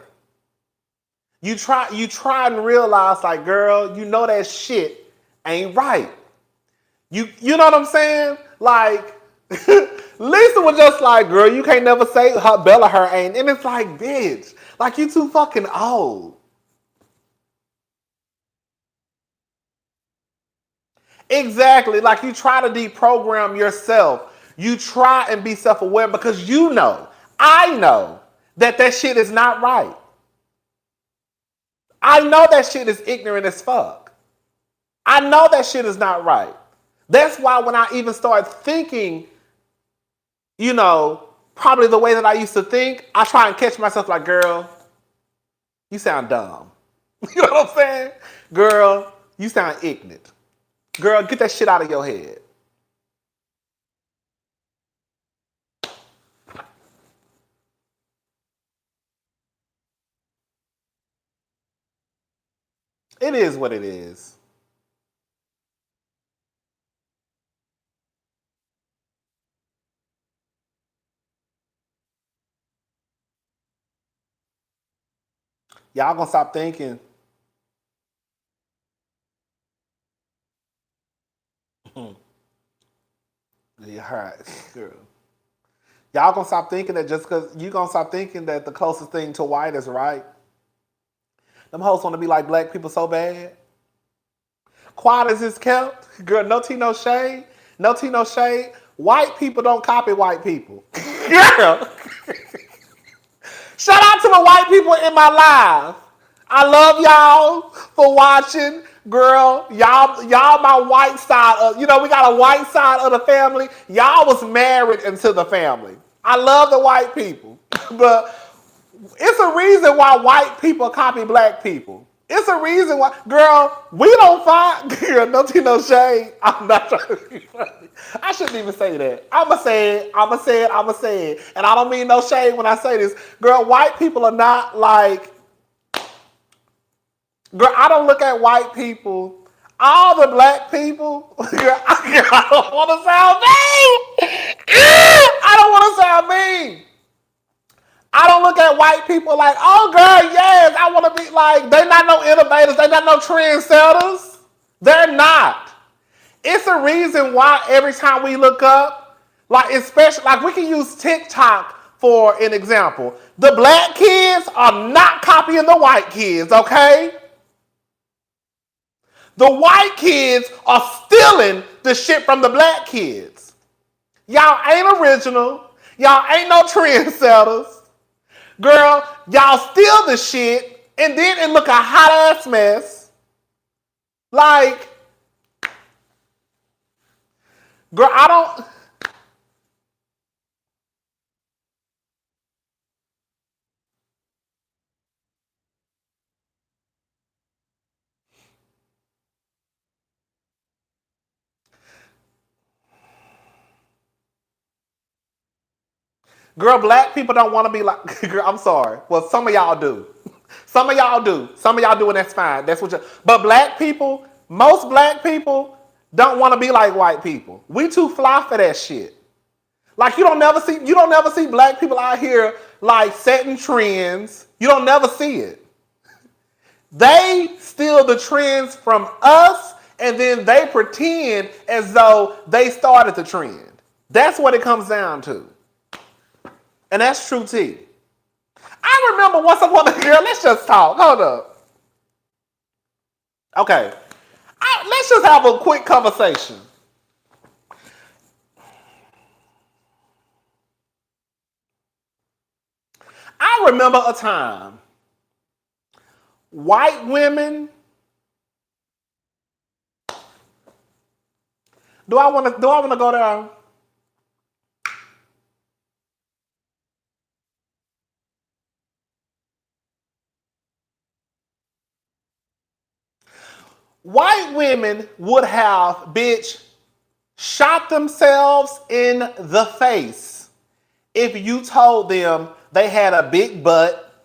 You try and realize, like, girl, you know that shit ain't right. You know what I'm saying? Like, Lisa was just like, girl, you can't never say her Bella her ain't. And it's like, bitch, like, you too fucking old. Exactly. Like, you try to deprogram yourself. You try and be self-aware because I know that shit is not right. I know that shit is ignorant as fuck. I know that shit is not right. That's why when I even start thinking, probably the way that I used to think, I try and catch myself like, girl, you sound dumb. You know what I'm saying? Girl, you sound ignorant. Girl, get that shit out of your head. It is what it is. Y'all gonna stop thinking. Alright, girl. Y'all gonna stop thinking that just because you gonna stop thinking that the closest thing to white is right. Them hoes wanna be like black people so bad. Quiet as it's kept. Girl, no tea, no shade. No tea, no shade. White people don't copy white people. Girl. Shout out to the white people in my life. I love y'all for watching. Girl, y'all my white side of, we got a white side of the family. Y'all was married into the family. I love the white people. But it's a reason why white people copy black people. It's a reason why, girl, we don't fight. Girl, no tea, no shade. I'm not trying to be funny. I shouldn't even say that. I'ma say it. And I don't mean no shade when I say this. Girl, white people are not like, girl, I don't look at white people. All the black people, girl, I don't want to sound mean. I don't want to sound mean. I don't look at white people like, oh girl, yes, I want to be like, they're not no innovators, they're not no trendsetters. They're not. It's a reason why every time we look up, like especially, like we can use TikTok for an example. The black kids are not copying the white kids, okay? The white kids are stealing the shit from the black kids. Y'all ain't original. Y'all ain't no trendsetters. Girl, y'all steal the shit and then it look a hot ass mess. Like, girl, I don't. Girl, black people don't want to be like, girl, I'm sorry. Well, some of y'all do. Some of y'all do. Some of y'all do, and that's fine. That's what you. But black people, most black people don't want to be like white people. We too fly for that shit. Like you don't never see black people out here like setting trends. You don't never see it. They steal the trends from us and then they pretend as though they started the trend. That's what it comes down to. And that's true tea. I remember once upon a girl, let's just talk. Hold up. Okay. Let's just have a quick conversation. I remember a time white women. Do I want to go there? White women would have, bitch, shot themselves in the face if you told them they had a big butt.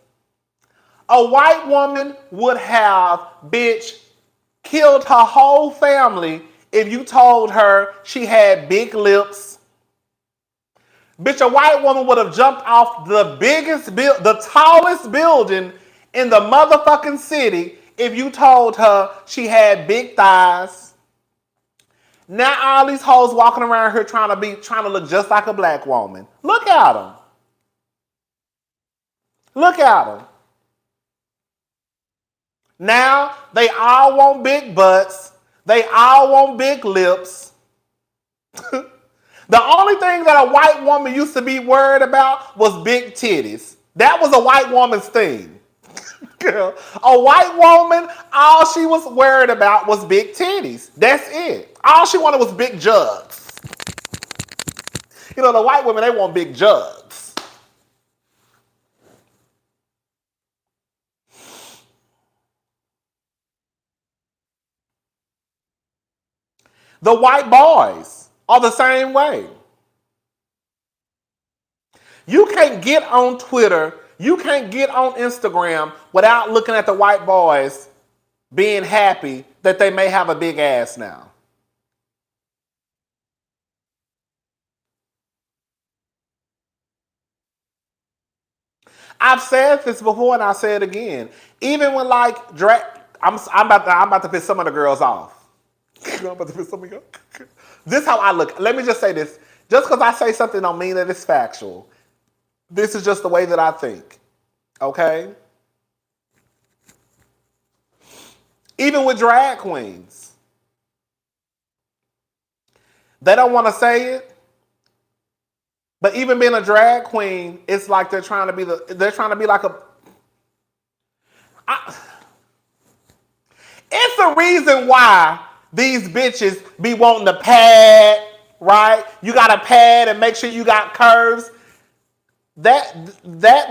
A white woman would have, bitch, killed her whole family if you told her she had big lips. Bitch, a white woman would have jumped off the tallest building in the motherfucking city if you told her she had big thighs. Now all these hoes walking around here trying to look just like a black woman. Look at them. Look at them. Now they all want big butts. They all want big lips. The only thing that a white woman used to be worried about was big titties. That was a white woman's thing. Girl, a white woman, all she was worried about was big titties. That's it. All she wanted was big jugs. You know, the white women, they want big jugs. The white boys are the same way. You can't get on Twitter, you can't get on Instagram without looking at the white boys being happy that they may have a big ass now. I've said this before and I'll say it again. Even when like I'm about to piss some of the girls off. I'm about to piss some of you. This is how I look. Let me just say this. Just because I say something don't mean that it's factual. This is just the way that I think. Okay? Even with drag queens. They don't want to say it. But even being a drag queen, it's like they're trying to be like a. It's the reason why these bitches be wanting to pad, right? You got to pad and make sure you got curves. That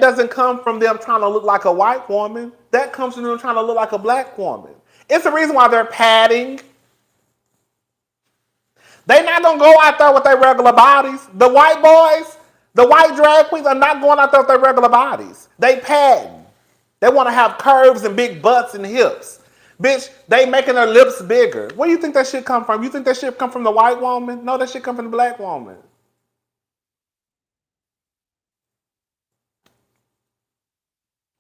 doesn't come from them trying to look like a white woman. That comes from them trying to look like a black woman. It's the reason why they're padding. They not gonna go out there with their regular bodies. The white boys, the white drag queens are not going out there with their regular bodies. They padding. They want to have curves and big butts and hips. Bitch, they making their lips bigger. Where do you think that shit come from? You think that shit come from the white woman? No, that shit come from the black woman.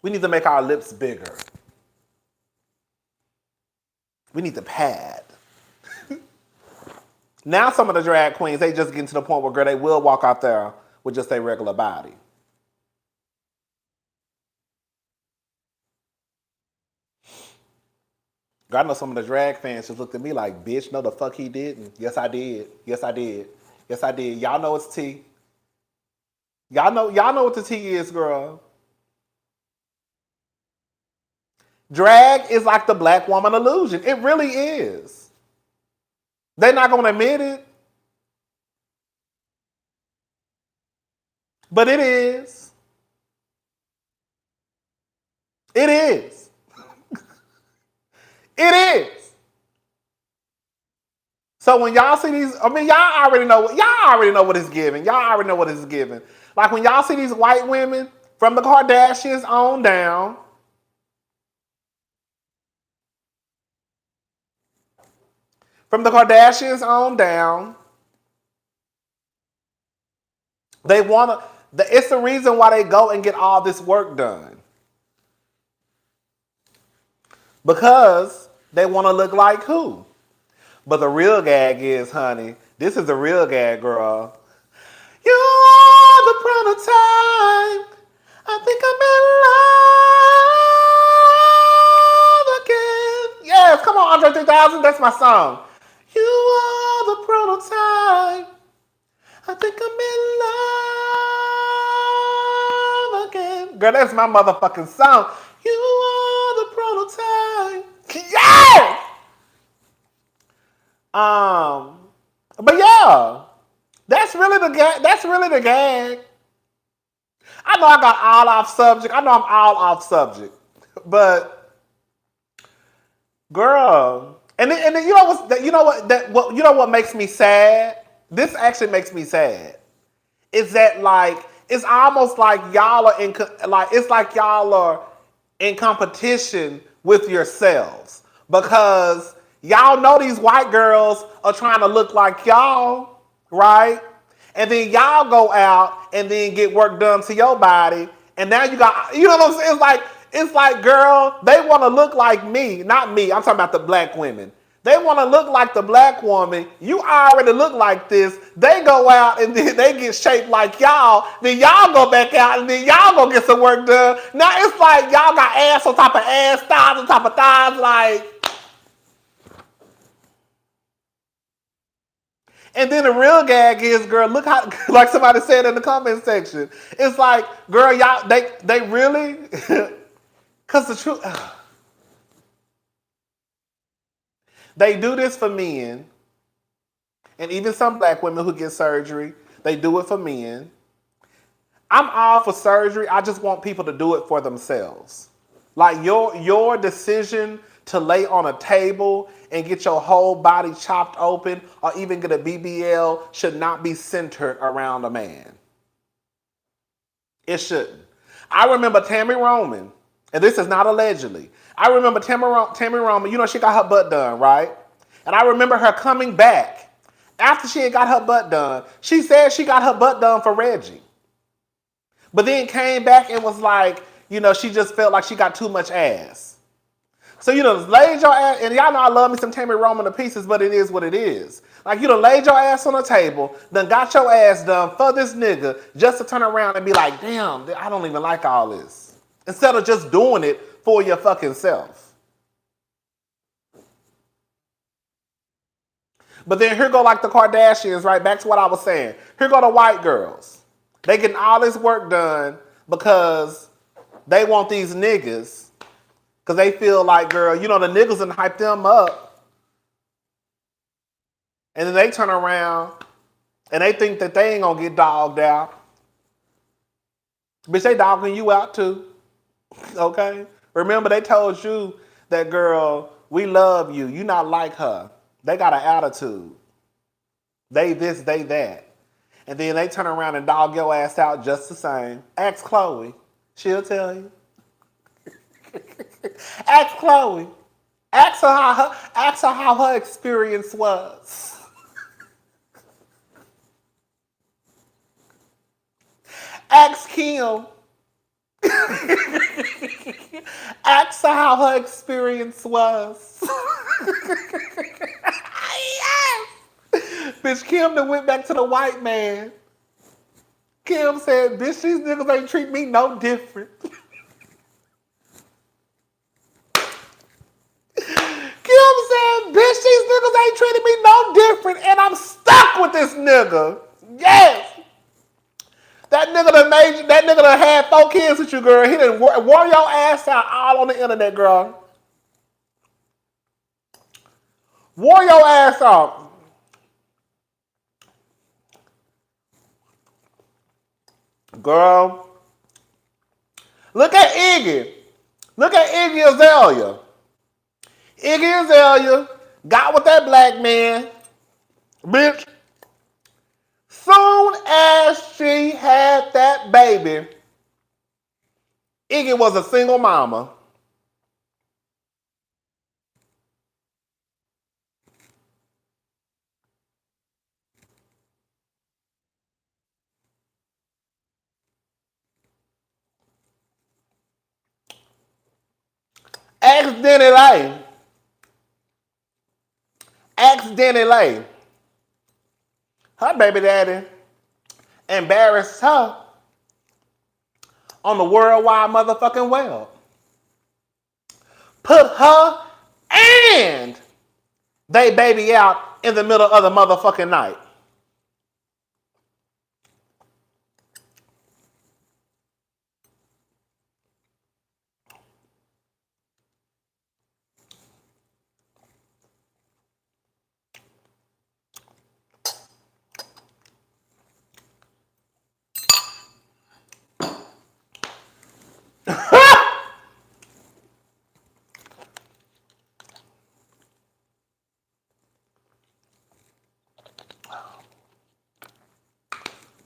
We need to make our lips bigger. We need to pad. Now some of the drag queens, they just getting to the point where, girl, they will walk out there with just their regular body. Girl, I know some of the drag fans just looked at me like, bitch, no the fuck he didn't. Yes, I did. Yes, I did. Yes, I did. Y'all know it's tea. Y'all know what the tea is, girl. Drag is like the black woman illusion. It really is. They're not going to admit it. But it is. It is. It is. So when y'all see these, I mean, y'all already know what it's giving. Y'all already know what it's giving. Like when y'all see these white women from the Kardashians on down, they want to, it's the reason why they go and get all this work done. Because they want to look like who? But the real gag is, honey, this is the real gag, girl. You are the prototype. I think I'm in love again. Yes, come on, Andre 3000, that's my song. You are the prototype. I think I'm in love again. Girl, that's my motherfucking song. You are the prototype. Yes! But yeah, that's really the gag. I know I got all off subject. I know I'm all off subject. But girl, and then you know what makes me sad? This actually makes me sad. Is that like it's almost like y'all are in competition with yourselves because y'all know these white girls are trying to look like y'all, right? And then y'all go out and then get work done to your body, and now you got, you know what I'm saying? It's like, girl, they want to look like me, not me. I'm talking about the black women. They want to look like the black woman. You already look like this. They go out and then they get shaped like y'all. Then y'all go back out and then y'all go get some work done. Now it's like y'all got ass on top of ass, thighs on top of thighs, like. And then the real gag is, girl, look how, like somebody said in the comment section, it's like, girl, y'all, they really, because the truth, they do this for men, and even some black women who get surgery, they do it for men. I'm all for surgery. I just want people to do it for themselves. Like your decision to lay on a table and get your whole body chopped open or even get a BBL should not be centered around a man. It shouldn't. I remember Tammy Roman, and this is not allegedly. I remember Tammy Roman, you know, she got her butt done, right? And I remember her coming back after she had got her butt done. She said she got her butt done for Reggie. But then came back and was like, you know, she just felt like she got too much ass. So, you know, laid your ass, and y'all know I love me some Tammy Roman to pieces, but it is what it is. Like you done laid your ass on the table, done got your ass done for this nigga just to turn around and be like, damn, I don't even like all this. Instead of just doing it for your fucking self. But then here go like the Kardashians, right? Back to what I was saying. Here go the white girls. They getting all this work done because they want these niggas. Because they feel like, girl, you know, the niggas done hype them up. And then they turn around and they think that they ain't gonna get dogged out. Bitch, they dogging you out too. Okay? Remember they told you that, girl, we love you. You not like her. They got an attitude. They this, they that. And then they turn around and dog your ass out just the same. Ask Chloe. She'll tell you. Ask Chloe. Ask her how her experience was. Ask Kim. Ask her how her experience was. Yes. Bitch, Kim done went back to the white man. Kim said, bitch, these niggas ain't treat me no different. Kim said, bitch, these niggas ain't treating me no different, and I'm stuck with this nigga. Yes. That nigga done had 4 kids with you, girl. He done wore your ass out all on the internet, girl. Wore your ass out. Girl. Look at Iggy. Look at Iggy Azalea. Iggy Azalea got with that black man. Bitch. Soon as she had that baby, Iggy was a single mama. Ask Denny Lay. Ask Denny Lay. Her baby daddy embarrassed her on the worldwide motherfucking web. Put her and they baby out in the middle of the motherfucking night.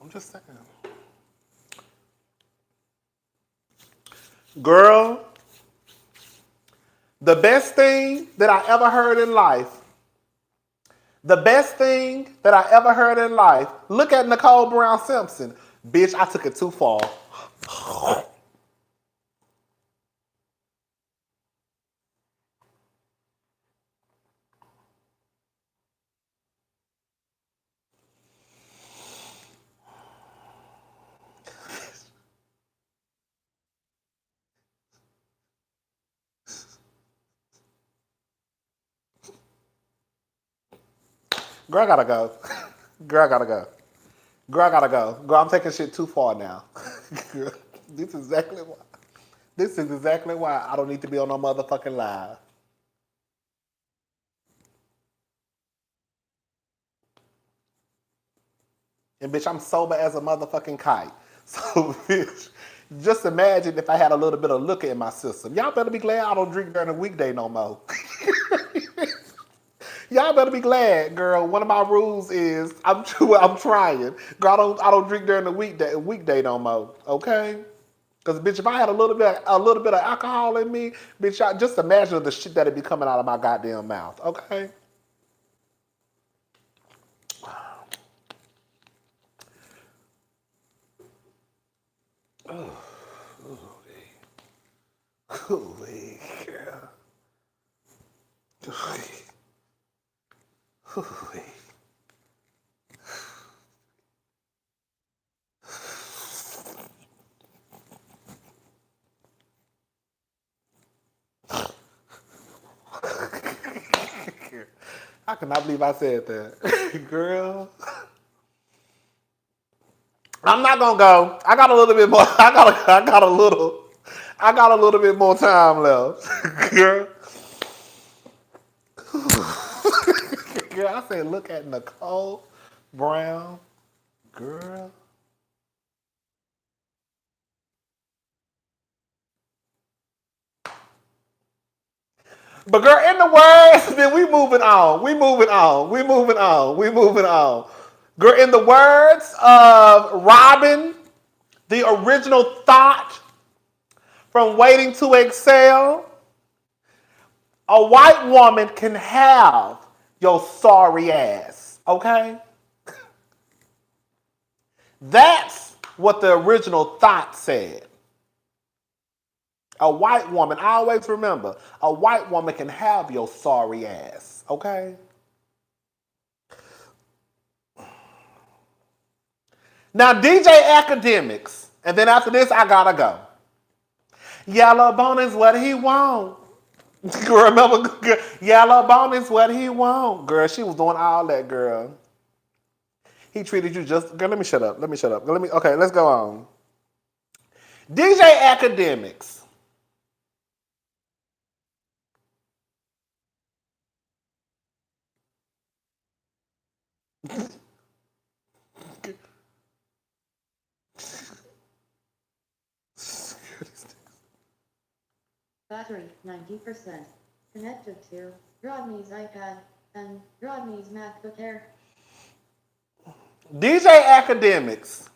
I'm just saying. Girl, the best thing that I ever heard in life, look at Nicole Simpson. Bitch, I took it too far. Girl, I gotta go. Girl, I gotta go. Girl, I gotta go. Girl, I'm taking shit too far now. Girl, this is exactly why I don't need to be on no motherfucking live. And bitch, I'm sober as a motherfucking kite. So bitch, just imagine if I had a little bit of liquor in my system. Y'all better be glad I don't drink during the weekday no more. Y'all better be glad, girl. One of my rules is I'm trying. Girl, I don't drink during the weekday no more. Okay? Because bitch, if I had a little bit of alcohol in me, bitch, just imagine the shit that'd be coming out of my goddamn mouth. Okay? Oh, ooh-wee, girl. Ooh-wee. Ooh-wee. I cannot believe I said that. Girl. I'm not gonna go. I got a little bit more. I got a little bit more time left. Girl. Girl, I said look at Nicole Brown. Girl. But girl, in the words, then we moving on. Girl, in the words of Robin, the original thought from Waiting to Excel, a white woman can have your sorry ass, okay? That's what the original thought said. A white woman, I always remember, a white woman can have your sorry ass, okay? Now, DJ Akademiks, and then after this, I gotta go. Yellow bone is what he want. Remember, yellow bone is what he want. Girl, she was doing all that, girl. He treated you just, girl, let me shut up. Okay, let's go on. DJ Akademiks. Battery 90%. Connected to Rodney's iPad and Rodney's MacBook Air. DJ Akademiks.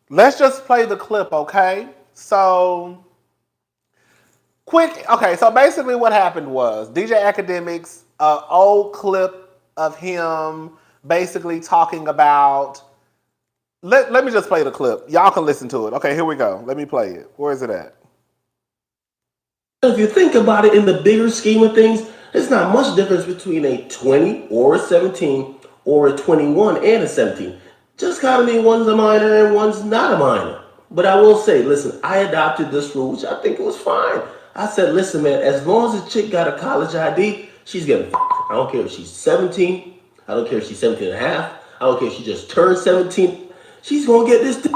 Let's just play the clip, okay? So basically what happened was DJ Akademiks, old clip of him basically talking about, let me just play the clip. Y'all can listen to it. Okay, here we go. Let me play it. Where is it at? If you think about it in the bigger scheme of things, there's not much difference between a 20 or a 17 or a 21 and a 17. Just kind of mean one's a minor and one's not a minor. But I will say, listen, I adopted this rule, which I think it was fine. I said, listen, man, as long as a chick got a college ID, she's getting f***ed. I don't care if she's 17. I don't care if she's 17 and a half. I don't care if she just turned 17. She's going to get this dick.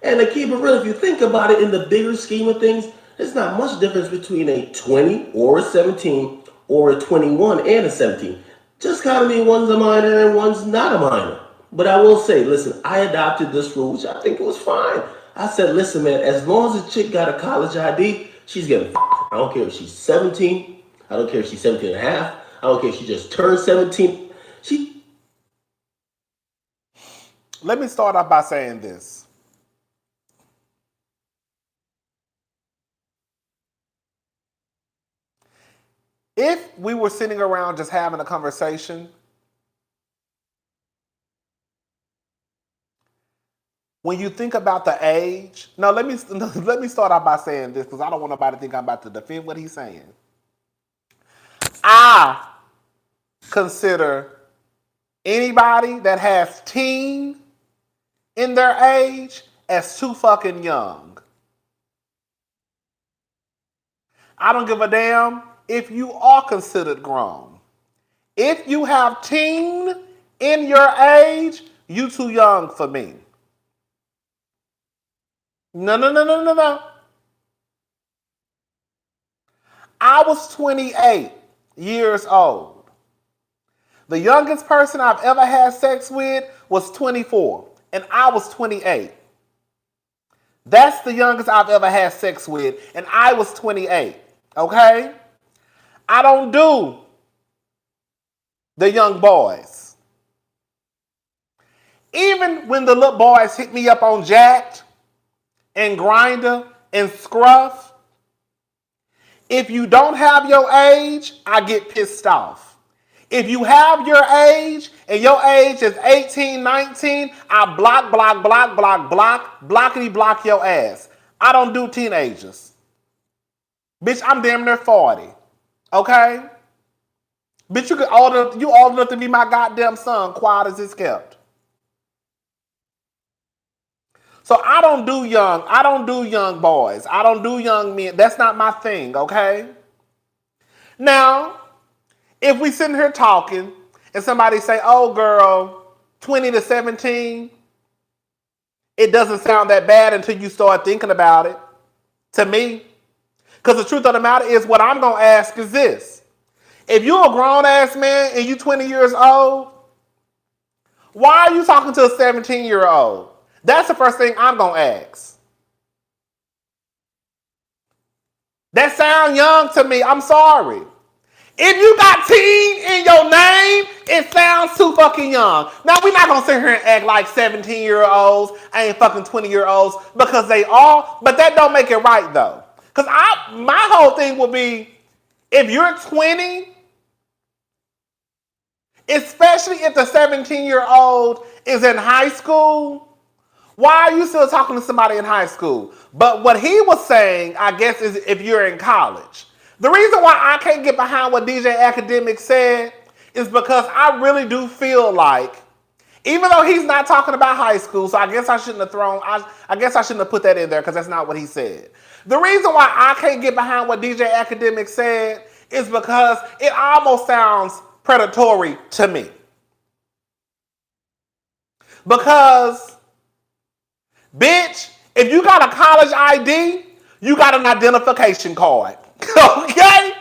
And to keep it real, if you think about it in the bigger scheme of things, there's not much difference between a 20 or a 17 or a 21 and a 17. Just kind of mean one's a minor and one's not a minor. But I will say, listen, I adopted this rule, which I think it was fine. I said, listen, man, as long as a chick got a college ID, she's getting f***ed. I don't care if she's 17. I don't care if she's 17 and a half. I don't care if she just turned 17. Let me start off by saying this. If we were sitting around just having a conversation, when you think about the age, let me start off by saying this because I don't want nobody to think I'm about to defend what he's saying. I consider anybody that has teen in their age as too fucking young. I don't give a damn if you are considered grown. If you have teen in your age, you too young for me. No. I was 28 years old. The youngest person I've ever had sex with was 24, and I was 28. That's the youngest I've ever had sex with, and I was 28, okay? I don't do the young boys. Even when the little boys hit me up on Jack'd and Grindr and Scruff, if you don't have your age, I get pissed off. If you have your age and your age is 18, 19, I blockity block your ass. I don't do teenagers. Bitch, I'm damn near 40. Okay? Bitch, you old enough to be my goddamn son, quiet as it's kept. So I don't do young boys. I don't do young men. That's not my thing, okay? Now, if we sitting here talking and somebody say, oh girl, 20 to 17, it doesn't sound that bad until you start thinking about it, to me. Because the truth of the matter is, what I'm going to ask is this. If you're a grown-ass man and you're 20 years old, why are you talking to a 17-year-old? That's the first thing I'm going to ask. That sound young to me. I'm sorry. If you got teen in your name, it sounds too fucking young. Now, we're not going to sit here and act like 17-year-olds ain't fucking 20-year-olds because they are, but that don't make it right, though. Because my whole thing would be, if you're 20, especially if the 17-year-old is in high school, why are you still talking to somebody in high school? But what he was saying, I guess, is if you're in college. The reason why I can't get behind what DJ Akademiks said is because I really do feel like, even though he's not talking about high school, so I guess I shouldn't have put that in there because that's not what he said. The reason why I can't get behind what DJ Akademiks said is because it almost sounds predatory to me. Because, bitch, if you got a college ID, you got an identification card. Okay?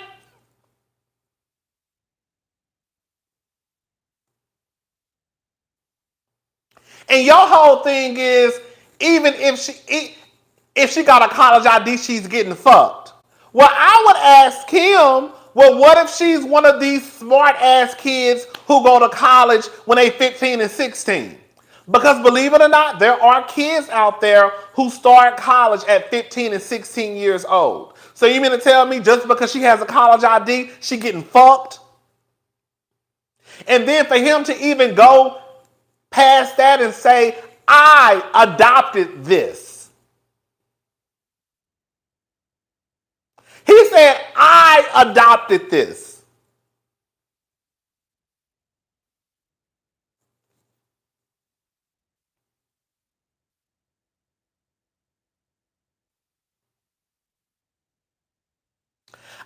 And your whole thing is, even if she got a college ID, she's getting fucked. Well, I would ask him, well, what if she's one of these smart ass kids who go to college when they 15 and 16? Because believe it or not, there are kids out there who start college at 15 and 16 years old. So you mean to tell me just because she has a college ID, she getting fucked? And then for him to even go past that and say, I adopted this. He said, I adopted this.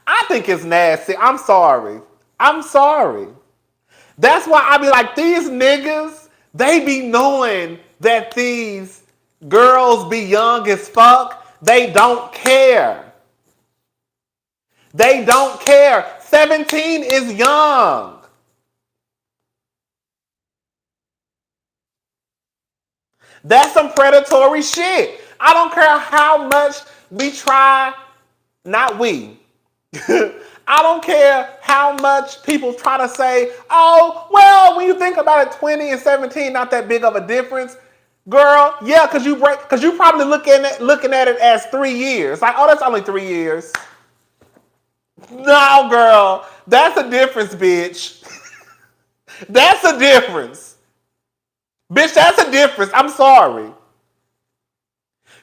I think it's nasty. I'm sorry. That's why I be like, these niggas, they be knowing that these girls be young as fuck. They don't care. 17 is young. That's some predatory shit. I don't care how much we try, not we. I don't care how much people try to say, oh, well, when you think about it, 20 and 17, not that big of a difference. Girl, yeah, because you probably looking at it as 3 years. Like, oh, that's only 3 years. No, girl, that's a difference, bitch. That's a difference. Bitch, that's a difference. I'm sorry.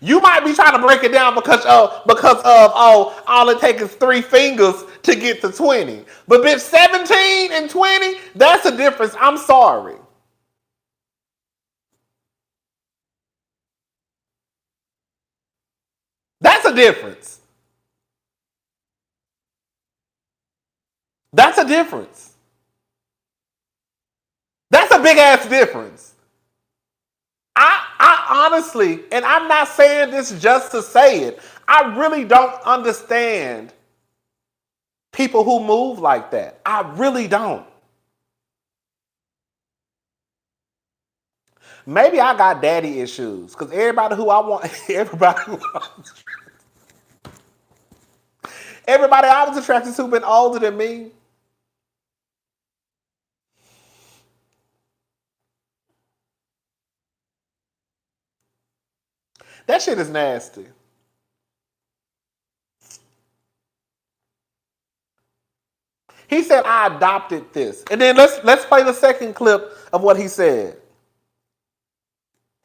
You might be trying to break it down because all it takes is 3 fingers to get to 20. But bitch, 17 and 20, that's a difference. I'm sorry. That's a difference. That's a difference. That's a big ass difference. I honestly, and I'm not saying this just to say it, I really don't understand people who move like that. I really don't. Maybe I got daddy issues because everybody I was attracted to been older than me. That shit is nasty. He said, I adopted this. And then let's play the second clip of what he said.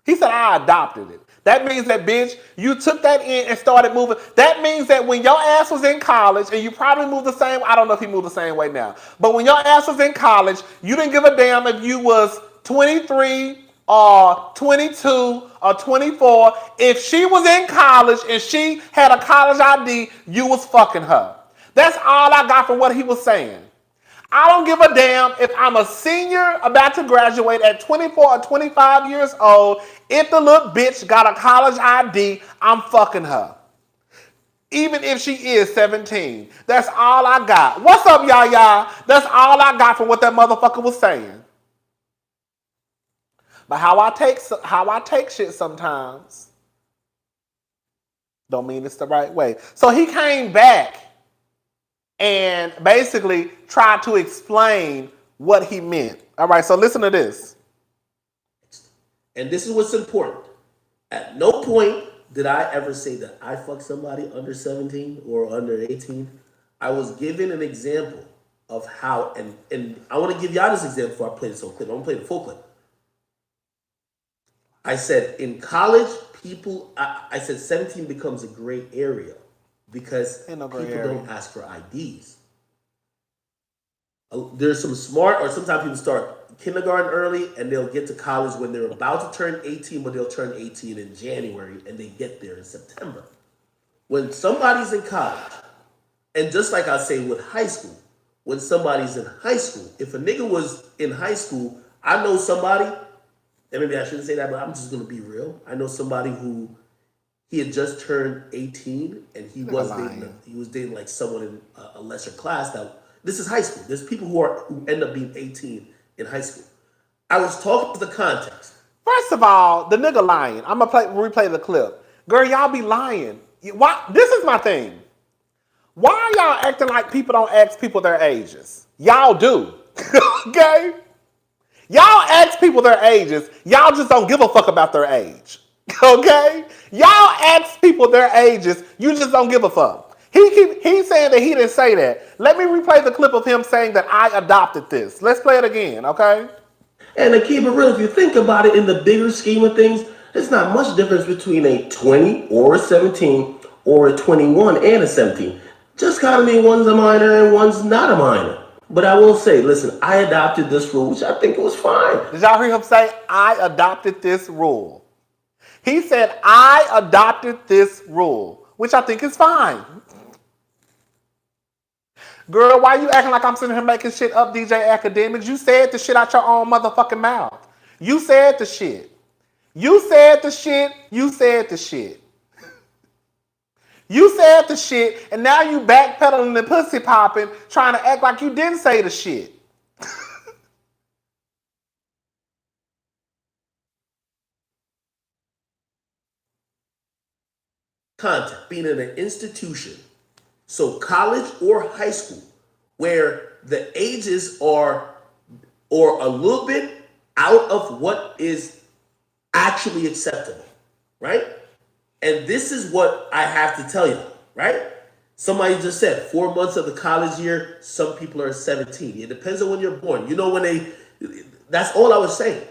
He said, I adopted it. That means that, bitch, you took that in and started moving. That means that when your ass was in college, and you probably moved the same, I don't know if he moved the same way now, but when your ass was in college, you didn't give a damn if you was 23, or 22 or 24, if she was in college and she had a college ID, you was fucking her. That's all I got from what he was saying. I don't give a damn if I'm a senior about to graduate at 24 or 25 years old. If the little bitch got a college ID, I'm fucking her. Even if she is 17. That's all I got. What's up, y'all? That's all I got from what that motherfucker was saying. But how I take shit sometimes don't mean it's the right way. So he came back and basically tried to explain what he meant. All right, so listen to this. And this is what's important. At no point did I ever say that I fucked somebody under 17 or under 18. I was given an example of how, and I want to give y'all this example before I play this whole clip. I'm going to play the full clip. I said in college, I said 17 becomes a gray area because people don't ask for IDs. There's some smart, or sometimes people start kindergarten early and they'll get to college when they're about to turn 18, but they'll turn 18 in January and they get there in September. When somebody's in college, and just like I say with high school, when somebody's in high school, if a nigga was in high school, I know somebody, and maybe I shouldn't say that, but I'm just going to be real. I know somebody who he had just turned 18 and he was dating like someone in a lesser class. That this is high school. There's people who end up being 18 in high school. I was talking to the context. First of all, the nigga lying. I'm going to replay the clip. Girl, y'all be lying. Why? This is my thing. Why are y'all acting like people don't ask people their ages? Y'all do. Okay? Y'all ask people their ages. Y'all just don't give a fuck about their age. Okay? Y'all ask people their ages. You just don't give a fuck. He's saying that he didn't say that. Let me replay the clip of him saying that I adopted this. Let's play it again, okay? And to keep it real, if you think about it in the bigger scheme of things, there's not much difference between a 20 or a 17 or a 21 and a 17. Just kind of mean one's a minor and one's not a minor. But I will say, listen, I adopted this rule, which I think was fine. Did y'all hear him say, I adopted this rule? He said, I adopted this rule, which I think is fine. Girl, why you acting like I'm sitting here making shit up, DJ Akademiks? You said the shit out your own motherfucking mouth. You said the shit. You said the shit. You said the shit. You said the shit, and now you backpedaling and pussy popping, trying to act like you didn't say the shit. Content, being in an institution, so college or high school, where the ages are or a little bit out of what is actually acceptable, right? And this is what I have to tell you, right? Somebody just said 4 months of the college year, some people are 17. It depends on when you're born. You know, that's all I was saying.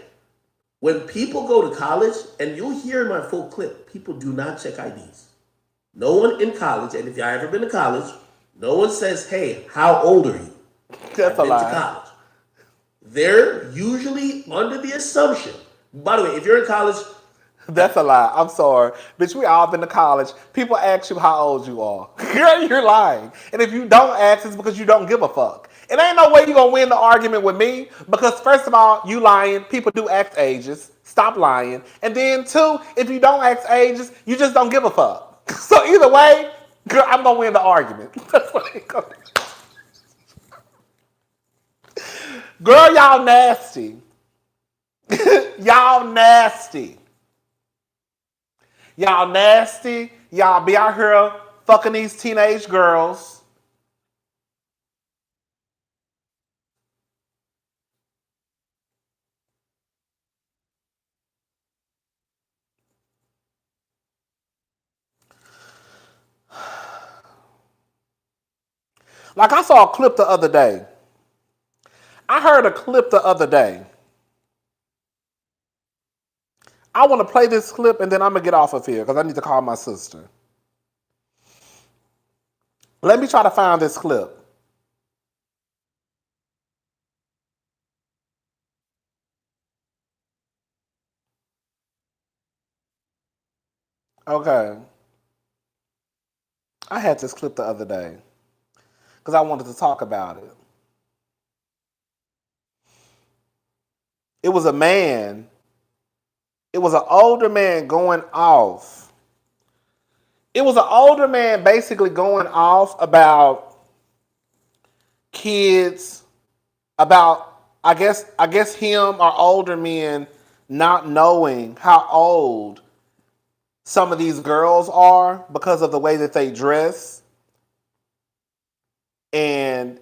When people go to college, and you'll hear in my full clip, people do not check IDs. No one in college, and if y'all ever been to college, no one says, hey, how old are you? That's a lie. To college. They're usually under the assumption. By the way, if you're in college, that's a lie. I'm sorry. Bitch, we all been to college. People ask you how old you are. You're lying. And if you don't ask, it's because you don't give a fuck. It ain't no way you're going to win the argument with me because, first of all, you lying. People do ask ages. Stop lying. And then, two, if you don't ask ages, you just don't give a fuck. So either way, girl, I'm going to win the argument. That's what it goes. Girl, y'all nasty. Y'all nasty. Y'all nasty. Y'all be out here fucking these teenage girls. Like I saw a clip the other day. I heard a clip the other day. I want to play this clip and then I'm going to get off of here because I need to call my sister. Let me try to find this clip. Okay. I had this clip the other day because I wanted to talk about it. It was a man. It was an older man going off. It was an older man basically going off about kids, about I guess him or older men not knowing how old some of these girls are because of the way that they dress, and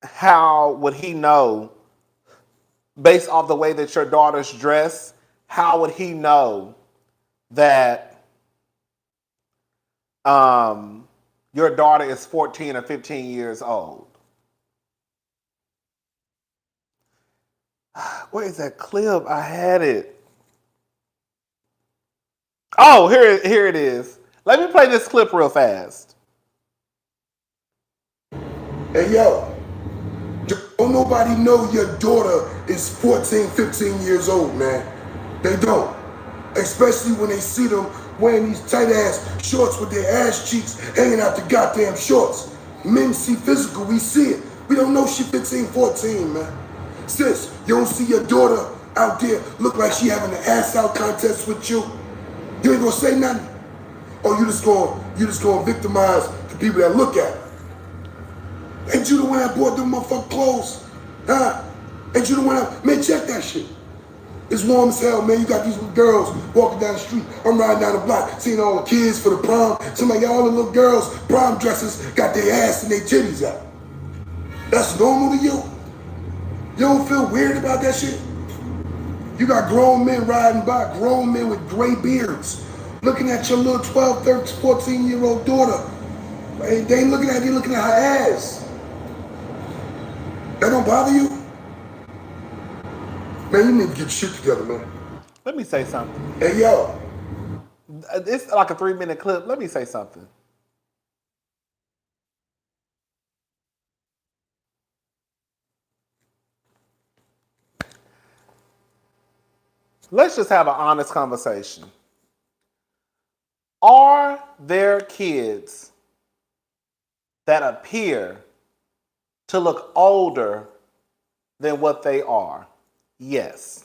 how would he know based off the way that your daughters dress, how would he know that your daughter is 14 or 15 years old? Where is that clip? I had it. Oh, here it is. Let me play this clip real fast. Hey, yo, don't nobody know your daughter is 14, 15 years old, man. They don't. Especially when they see them wearing these tight-ass shorts with their ass cheeks hanging out the goddamn shorts. Men see physical, we see it. We don't know she 15, 14, man. Sis, you don't see your daughter out there look like she having an ass-out contest with you? You ain't gonna say nothing? Or you just gonna victimize the people that look at her? Ain't you the one that bought them motherfucking clothes? Huh? Ain't you the one that, man, check that shit. It's warm as hell, man. You got these little girls walking down the street. I'm riding down the block, seeing all the kids for the prom. Somebody got all the little girls, prom dresses, got their ass and their titties out. That's normal to you? You don't feel weird about that shit? You got grown men riding by, grown men with gray beards, looking at your little 12, 13, 14-year-old daughter. They ain't looking at you, looking at her ass. That don't bother you? Man, you need to get your shit together, man. Let me say something. Hey, yo. It's like a 3-minute clip. Let me say something. Let's just have an honest conversation. Are there kids that appear to look older than what they are? Yes.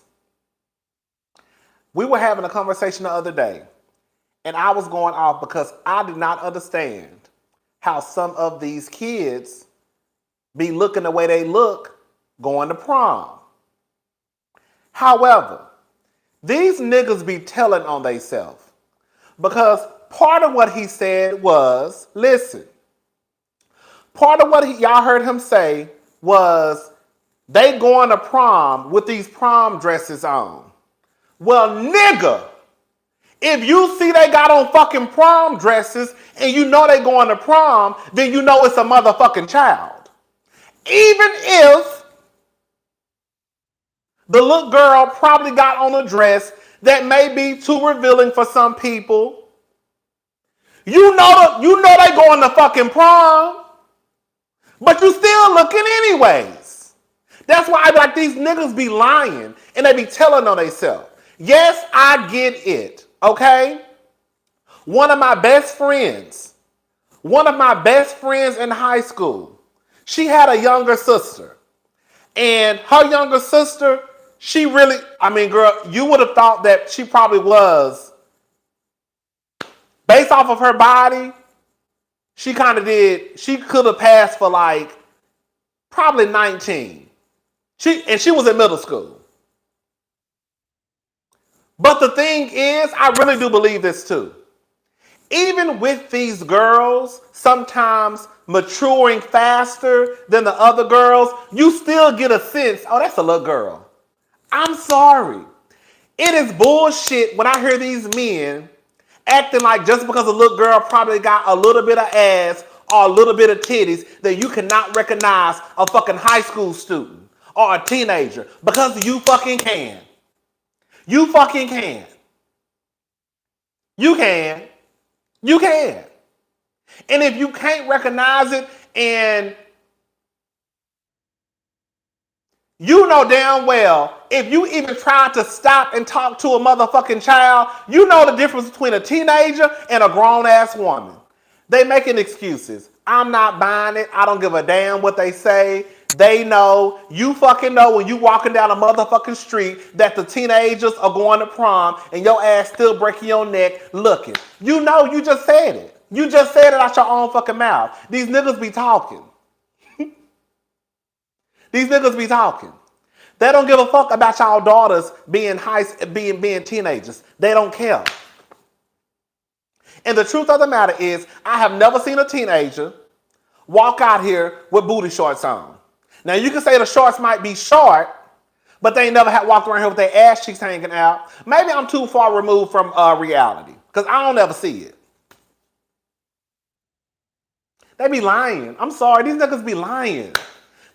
We were having a conversation the other day, and I was going off because I did not understand how some of these kids be looking the way they look going to prom. However, these niggas be telling on theyself, because part of what he said was, listen, part of what y'all heard him say was they going to prom with these prom dresses on. Well, nigga, if you see they got on fucking prom dresses and you know they going to prom, then you know it's a motherfucking child. Even if the little girl probably got on a dress that may be too revealing for some people, you know they going to fucking prom, but you still looking anyways. That's why I like these niggas be lying and they be telling on themselves. Yes, I get it, okay? One of my best friends in high school, she had a younger sister. And her younger sister, she really, girl, you would have thought that she probably was, based off of her body, she could have passed for like probably 19. She was in middle school. But the thing is, I really do believe this too. Even with these girls sometimes maturing faster than the other girls, you still get a sense, oh, that's a little girl. I'm sorry. It is bullshit when I hear these men acting like just because a little girl probably got a little bit of ass or a little bit of titties that you cannot recognize a fucking high school student or a teenager, because you fucking can. You fucking can. You can. You can. And if you can't recognize it and You know damn well, if you even try to stop and talk to a motherfucking child, you know the difference between a teenager and a grown-ass woman. They making excuses. I'm not buying it. I don't give a damn what they say. They know. You fucking know when you walking down a motherfucking street that the teenagers are going to prom and your ass still breaking your neck looking. You know you just said it. You just said it out your own fucking mouth. These niggas be talking. These niggas be talking. They don't give a fuck about y'all daughters being teenagers. They don't care. And the truth of the matter is, I have never seen a teenager walk out here with booty shorts on. Now you can say the shorts might be short, but they never have walked around here with their ass cheeks hanging out. Maybe I'm too far removed from reality, because I don't ever see it. They be lying. I'm sorry, these niggas be lying.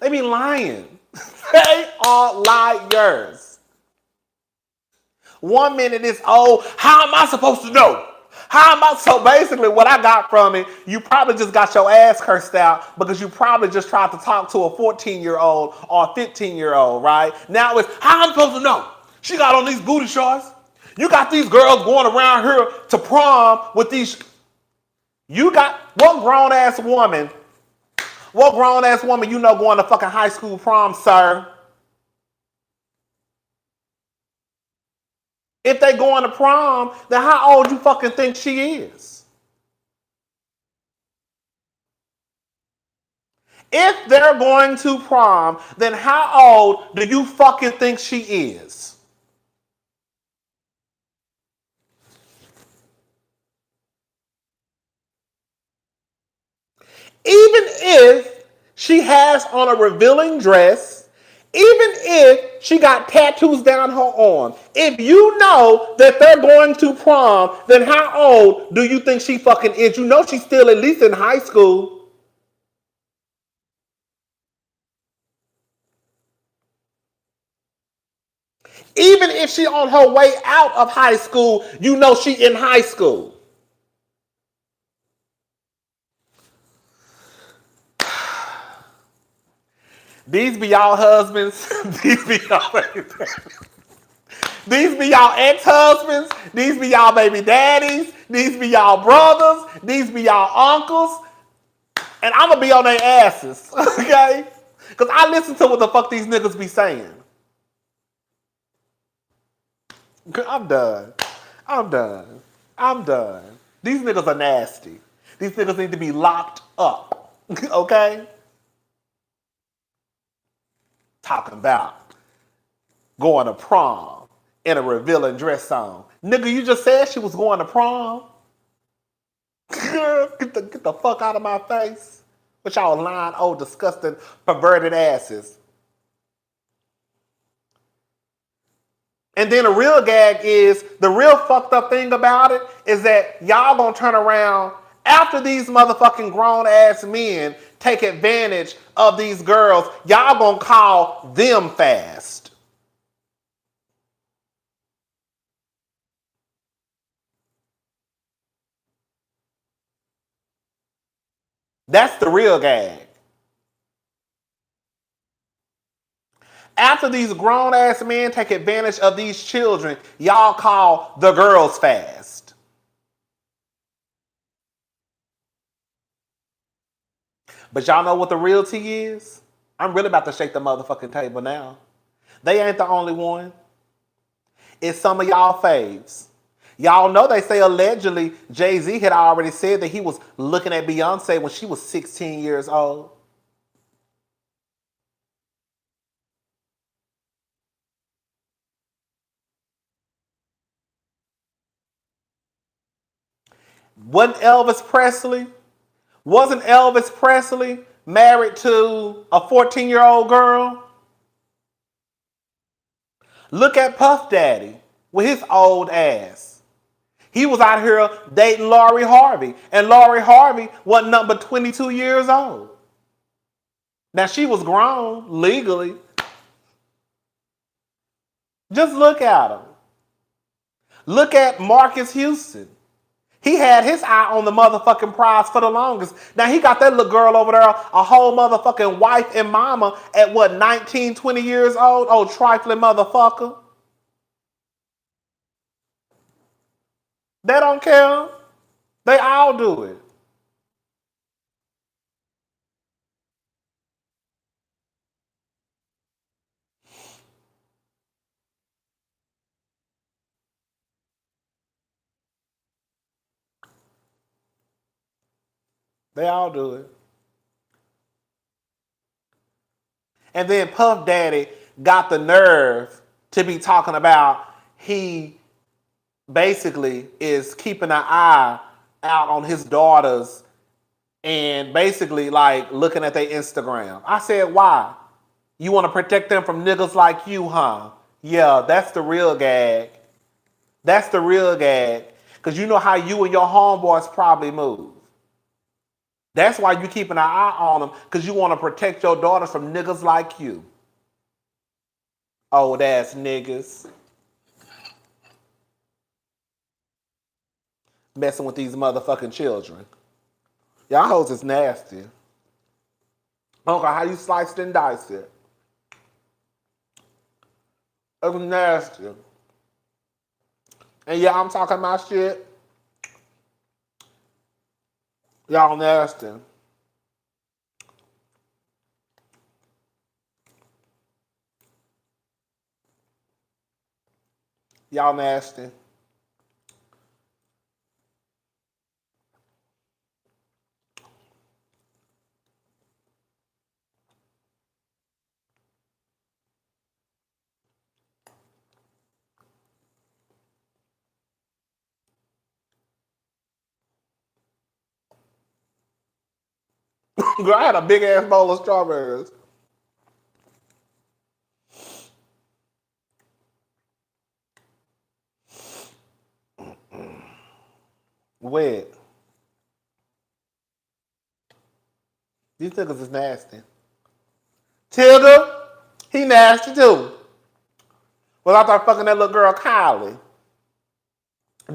They be lying. They are liars. 1 minute is, oh, how am I supposed to know? So basically what I got from it, you probably just got your ass cursed out because you probably just tried to talk to a 14-year-old or a 15-year-old, right? Now it's, how am I supposed to know? She got on these booty shorts. You got these girls going around here to prom with these. You got, what grown-ass woman you know going to fucking high school prom, sir? If they going to prom, then how old you fucking think she is? If they're going to prom, then how old do you fucking think she is? Even if she has on a revealing dress, even if she got tattoos down her arm, if you know that they're going to prom, then how old do you think she fucking is? You know she's still at least in high school. Even if she on her way out of high school, you know she in high school. These be y'all husbands. These be y'all These be y'all ex-husbands. These be y'all baby daddies. These be y'all brothers. These be y'all uncles. And I'm going to be on their asses. Okay? Because I listen to what the fuck these niggas be saying. I'm done. These niggas are nasty. These niggas need to be locked up. Okay? Talking about going to prom in a revealing dress on. Nigga, you just said she was going to prom. Girl, get the fuck out of my face. With y'all lying, old, disgusting, perverted asses. And then the real gag is, the real fucked up thing about it is that y'all gonna turn around after these motherfucking grown ass men take advantage of these girls, y'all gonna call them fast. That's the real gag. After these grown ass men take advantage of these children, y'all call the girls fast. But y'all know what the real tea is? I'm really about to shake the motherfucking table now. They ain't the only one. It's some of y'all faves. Y'all know they say allegedly Jay-Z had already said that he was looking at Beyonce when she was 16 years old. Wasn't Elvis Presley married to a 14-year-old girl? Look at Puff Daddy with his old ass. He was out here dating Lori Harvey, and Lori Harvey was number 22 years old. Now she was grown legally. Just look at him. Look at Marcus Houston. He had his eye on the motherfucking prize for the longest. Now he got that little girl over there, a whole motherfucking wife and mama at what, 19, 20 years old? Oh, trifling motherfucker. They don't care. They all do it. They all do it. And then Puff Daddy got the nerve to be talking about he basically is keeping an eye out on his daughters and basically like looking at their Instagram. I said, why? You want to protect them from niggas like you, huh? Yeah, that's the real gag. That's the real gag. Because you know how you and your homeboys probably move. That's why you keeping an eye on them, because you want to protect your daughters from niggas like you. Old ass niggas. Messing with these motherfucking children. Y'all hoes is nasty. I don't care how you sliced and diced it. It was nasty. And yeah, I'm talking my shit. Y'all nasty. Y'all nasty. Girl, I had a big ass bowl of strawberries. Wet. These niggas is nasty. Tigger, he nasty too. Well, I thought fucking that little girl Kylie.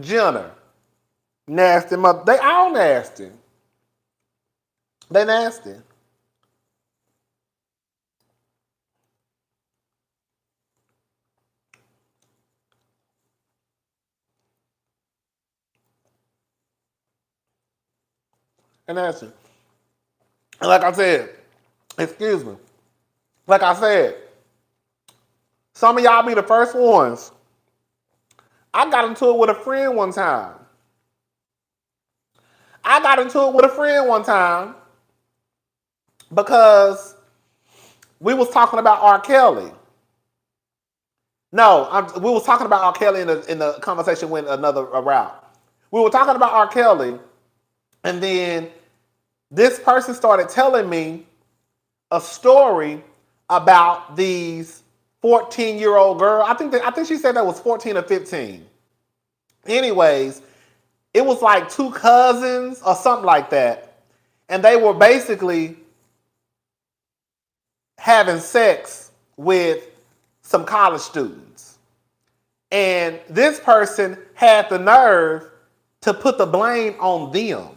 Jenner. Nasty mother. They all nasty. They nasty. And nasty. And like I said, excuse me. Like I said, some of y'all be the first ones. I got into it with a friend one time. Because we was talking about R. Kelly. No, we was talking about R. Kelly in the conversation went another route. We were talking about R. Kelly, and then this person started telling me a story about these 14-year-old girl. I think she said that was 14 or 15. Anyways, it was like two cousins or something like that. And they were basically having sex with some college students. And this person had the nerve to put the blame on them.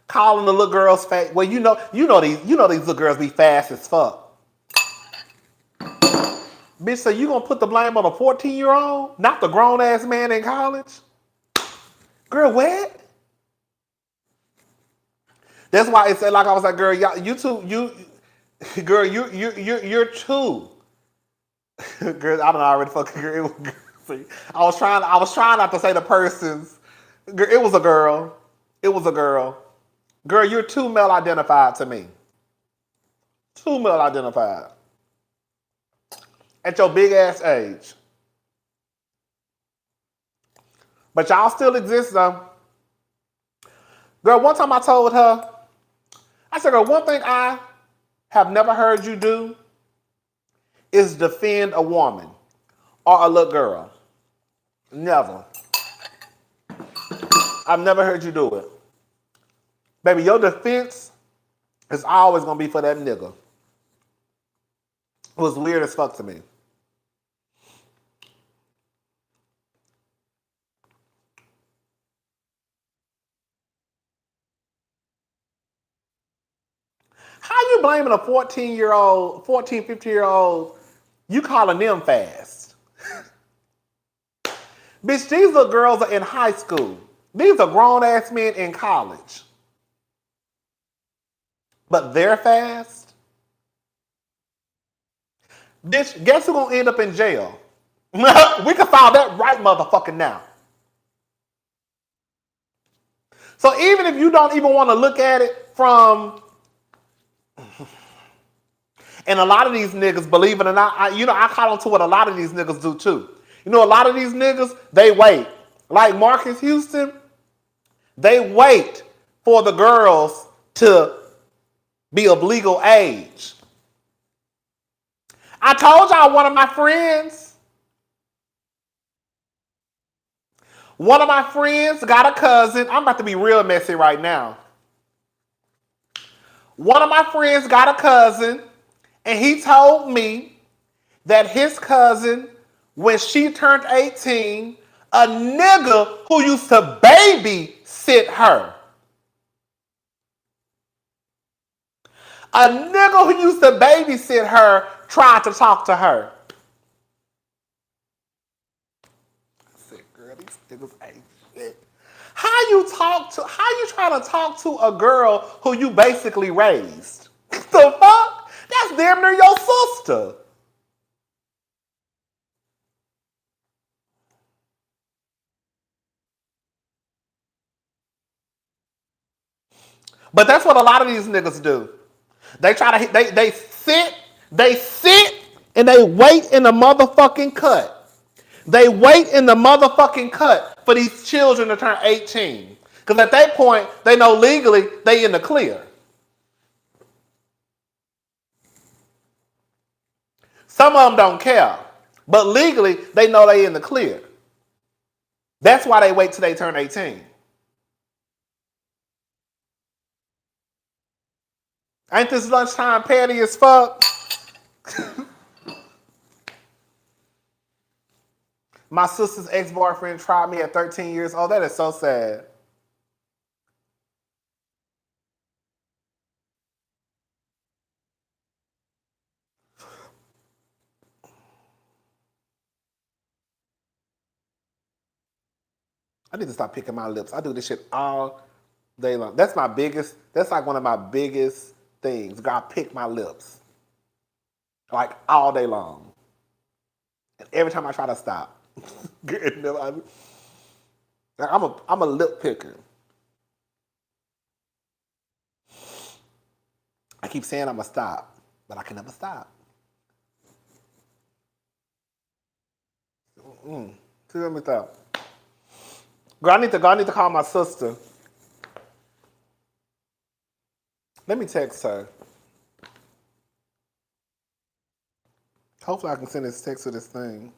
Calling the little girl's face. Well, you know these little girls be fast as fuck. Bitch, so you gonna put the blame on a 14-year-old? Not the grown-ass man in college? Girl, what? That's why it said, like I was like, girl, you're too. Girl, I don't know, I already fucking girl. See, I was trying not to say the person's. Girl, it was a girl. Girl, you're too male identified to me. Too male identified. At your big ass age. But y'all still exist though. Girl, one time I told her, I said, girl, one thing I have never heard you do is defend a woman or a little girl. Never. I've never heard you do it. Baby, your defense is always going to be for that nigga. It was weird as fuck to me. How you blaming a 14-year-old, 14, 15-year-old, you calling them fast? Bitch, these little girls are in high school. These are grown-ass men in college. But they're fast? Bitch, guess who's gonna end up in jail? We can file that right motherfucking now. So even if you don't even want to look at it from, and a lot of these niggas, believe it or not, I caught on to what a lot of these niggas do too. You know, a lot of these niggas, they wait. Like Marcus Houston, they wait for the girls to be of legal age. I told y'all one of my friends got a cousin. I'm about to be real messy right now. One of my friends got a cousin, and he told me that his cousin, when she turned 18, a nigga who used to babysit her. A nigga who used to babysit her tried to talk to her. I said, girl, these niggas ain't shit. How you trying to talk to a girl who you basically raised? The fuck? That's damn near your sister. But that's what a lot of these niggas do. They try to they sit and they wait in the motherfucking cut. They wait in the motherfucking cut for these children to turn 18. Because at that point, they know legally they in the clear. Some of them don't care. But legally, they know they in the clear. That's why they wait till they turn 18. Ain't this lunchtime petty as fuck? My sister's ex-boyfriend tried me at 13 years old. That is so sad. I need to stop picking my lips. I do this shit all day long. That's like one of my biggest things. God, pick my lips. Like all day long. And every time I try to stop. I'm a lip picker. I keep saying I'm gonna stop, but I can never stop. See what me thought. Girl, I need to call my sister. Let me text her. Hopefully I can send this text to this thing.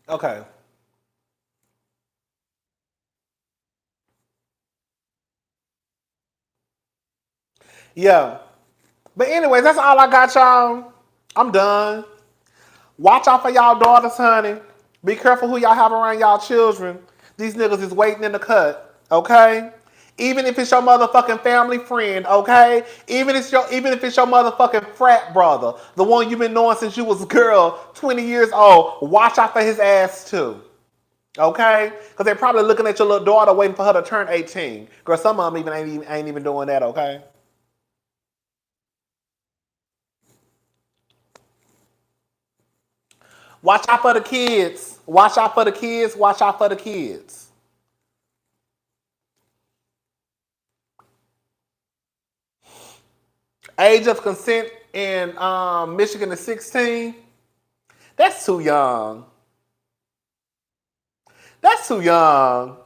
Okay. Yeah. But anyways, that's all I got, y'all. I'm done. Watch out for y'all daughters, honey. Be careful who y'all have around y'all children. These niggas is waiting in the cut, okay? Even if it's your motherfucking family friend, okay? Even if it's your motherfucking frat brother, the one you've been knowing since you was a girl, 20 years old, watch out for his ass too. Okay? Because they're probably looking at your little daughter waiting for her to turn 18. Girl, some of them ain't even doing that, okay? Watch out for the kids. Watch out for the kids. Watch out for the kids. Age of consent in Michigan is 16. That's too young. That's too young.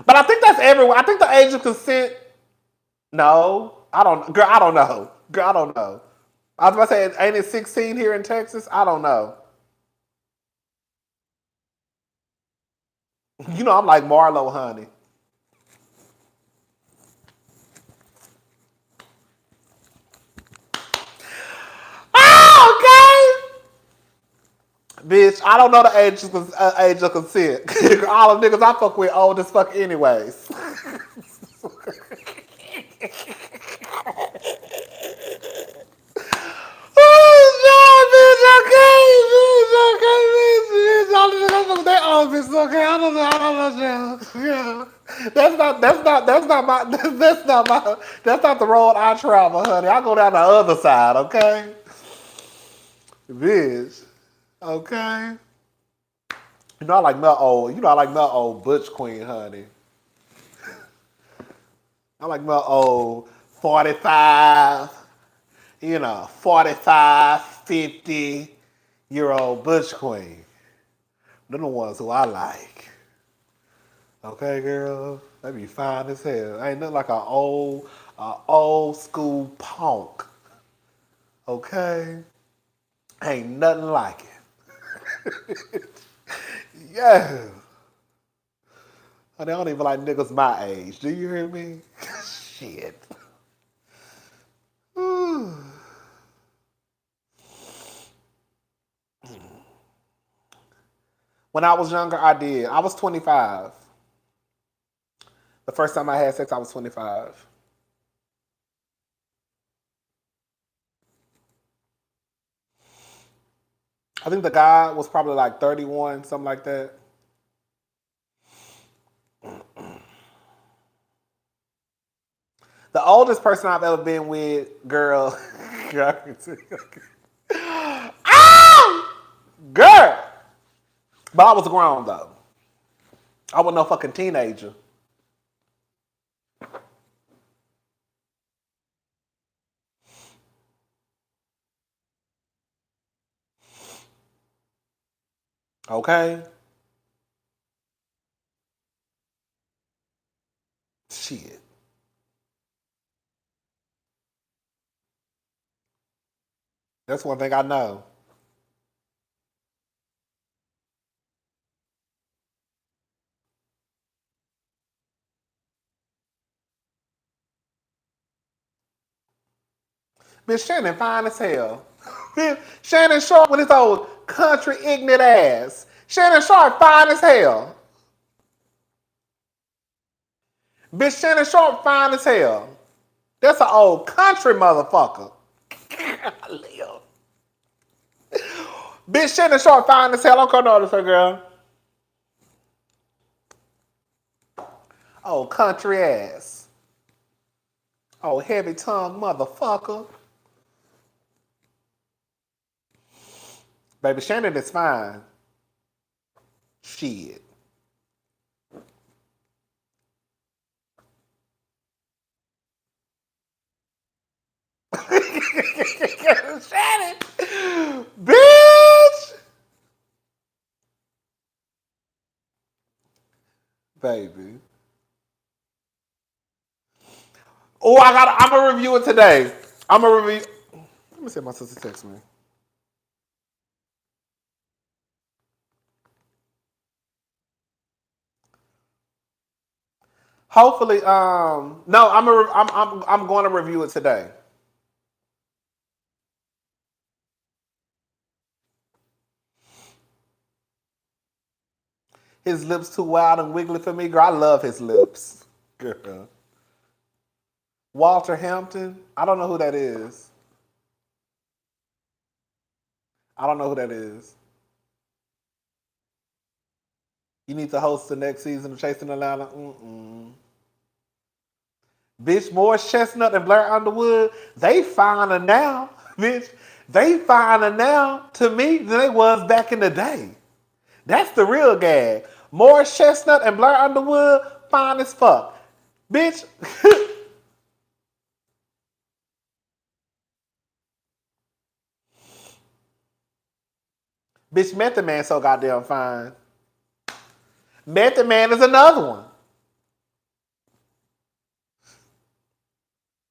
But I think that's everywhere. I think the age of consent. No, I don't. Girl, I don't know. Girl, I don't know. I was about to say, ain't it 16 here in Texas? I don't know. You know, I'm like Marlo, honey. Oh, okay. Bitch, I don't know the age of consent. All the niggas I fuck with old as fuck anyways. They all bitch, okay. I don't know. Yeah. That's not the road I travel, honey. I go down the other side, okay? Bitch. Okay. I like my old Butch Queen, honey. I like my old 45, 45, 50-year-old Butch Queen. They're the ones who I like. Okay, girl? They be fine as hell. Ain't nothing like an old school punk. Okay? Ain't nothing like it. Yeah. I don't even like niggas my age. Do you hear me? Shit. When I was younger, I did. I was 25. The first time I had sex, I was 25. I think the guy was probably like 31, something like that. The oldest person I've ever been with, girl. Ah! Girl! But I was grown, though. I wasn't no fucking teenager. Okay? Shit. That's one thing I know. Bitch, Shannon fine as hell. Bitch, Shannon Sharp with his old country ignorant ass. Shannon Sharp fine as hell. Bitch, Shannon Sharp fine as hell. That's an old country motherfucker. Bitch, Shannon Sharp fine as hell. Don't come notice her, girl. Oh, country ass. Oh, heavy tongue motherfucker. Baby, Shannon is fine. Shit. Shannon! Bitch! Baby. Oh, I'm gonna review it today. I'm gonna review. Let me see if my sister texts me. Hopefully, no, I'm going to review it today. His lips too wild and wiggly for me, girl. I love his lips, girl. Walter Hampton. I don't know who that is. I don't know who that is. You need to host the next season of Chasing Atlanta. Bitch, Morris Chestnut and Blair Underwood, they finer now, bitch. They finer now to me than they was back in the day. That's the real gag. Morris Chestnut and Blair Underwood, fine as fuck. Bitch. Bitch, Method Man so goddamn fine. Method Man is another one.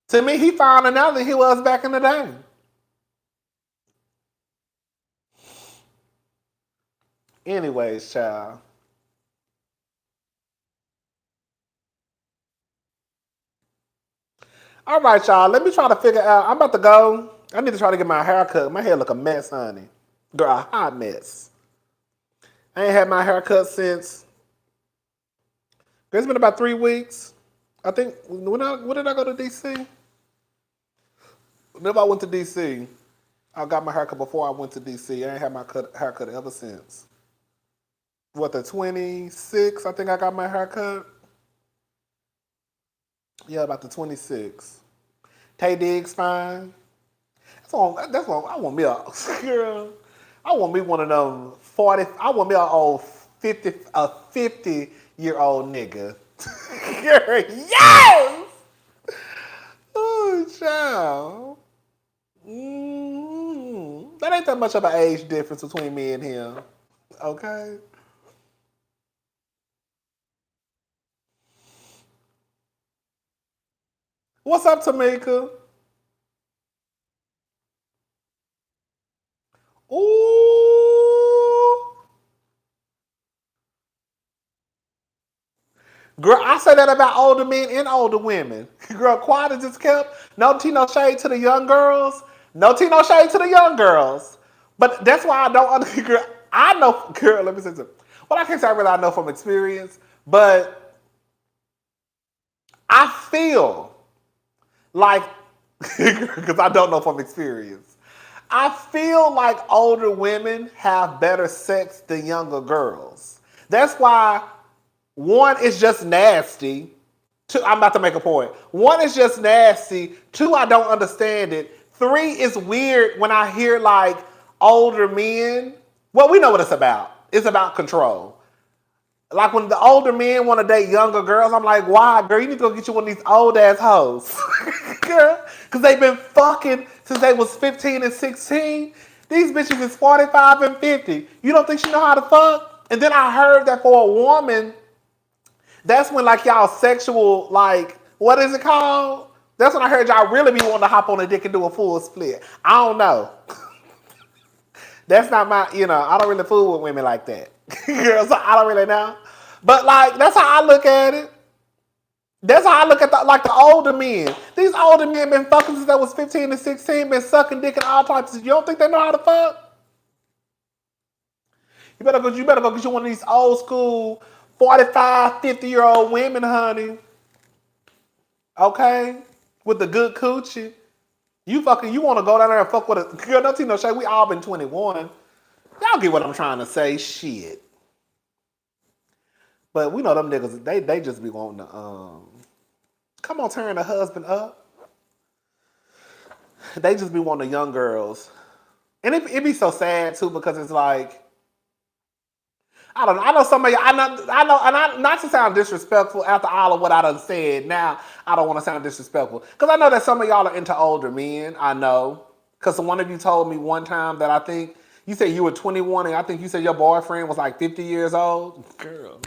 To me, he finer now than he was back in the day. Anyways, child. All right, y'all. Let me try to figure out. I'm about to go. I need to try to get my hair cut. My hair look a mess, honey. Girl, a hot mess. I ain't had my hair cut since. It's been about 3 weeks. I think. When did I go to DC? Whenever I went to DC, I got my haircut before I went to DC. I ain't had my haircut ever since. What, the 26th? I think I got my haircut. Yeah, about the 26th. Tay Diggs fine. That's what I want me a girl. I want me one of them 40. I want me an old 50-year-old nigga. Girl, yes. Oh, child. That ain't that much of an age difference between me and him. Okay. What's up, Tamika? Ooh. Girl, I say that about older men and older women. Girl, quiet as it's kept. No tea, no shade to the young girls. No tea, no shade to the young girls. But that's why I don't, girl, I know, girl, let me say something. Well, I can't say I know from experience, but I feel like, because I don't know from experience, I feel like older women have better sex than younger girls. That's why one is just nasty. Two, I'm about to make a point. One is just nasty. Two, I don't understand it. Three, is weird when I hear like older men. Well, we know what it's about. It's about control. Like when the older men want to date younger girls, I'm like, why, girl? You need to go get you one of these old ass hoes. Girl, because they've been fucking since they was 15 and 16. These bitches is 45 and 50. You don't think she know how to fuck? And then I heard that for a woman, that's when like y'all sexual, like, what is it called? That's when I heard y'all really be wanting to hop on a dick and do a full split. I don't know. That's not my, I don't really fool with women like that. Girls, I don't really know. But like, that's how I look at it. That's how I look at the older men. These older men been fucking since they was 15 and 16, been sucking dick and all types of shit. You don't think they know how to fuck? You better go get you one of these old school 45, 50-year-old women, honey. Okay? With the good coochie. You want to go down there and fuck with a girl, no tea, no shade. We all been 21. Y'all get what I'm trying to say. Shit. But we know them niggas, they just be wanting to, come on, turn the husband up. They just be wanting the young girls. And it be so sad, too, because it's like, I don't know. I know some of y'all, I know, and not to sound disrespectful after all of what I done said, now I don't want to sound disrespectful. Because I know that some of y'all are into older men, I know. Because one of you told me one time that I think, you said you were 21 and I think you said your boyfriend was like 50 years old. Girl.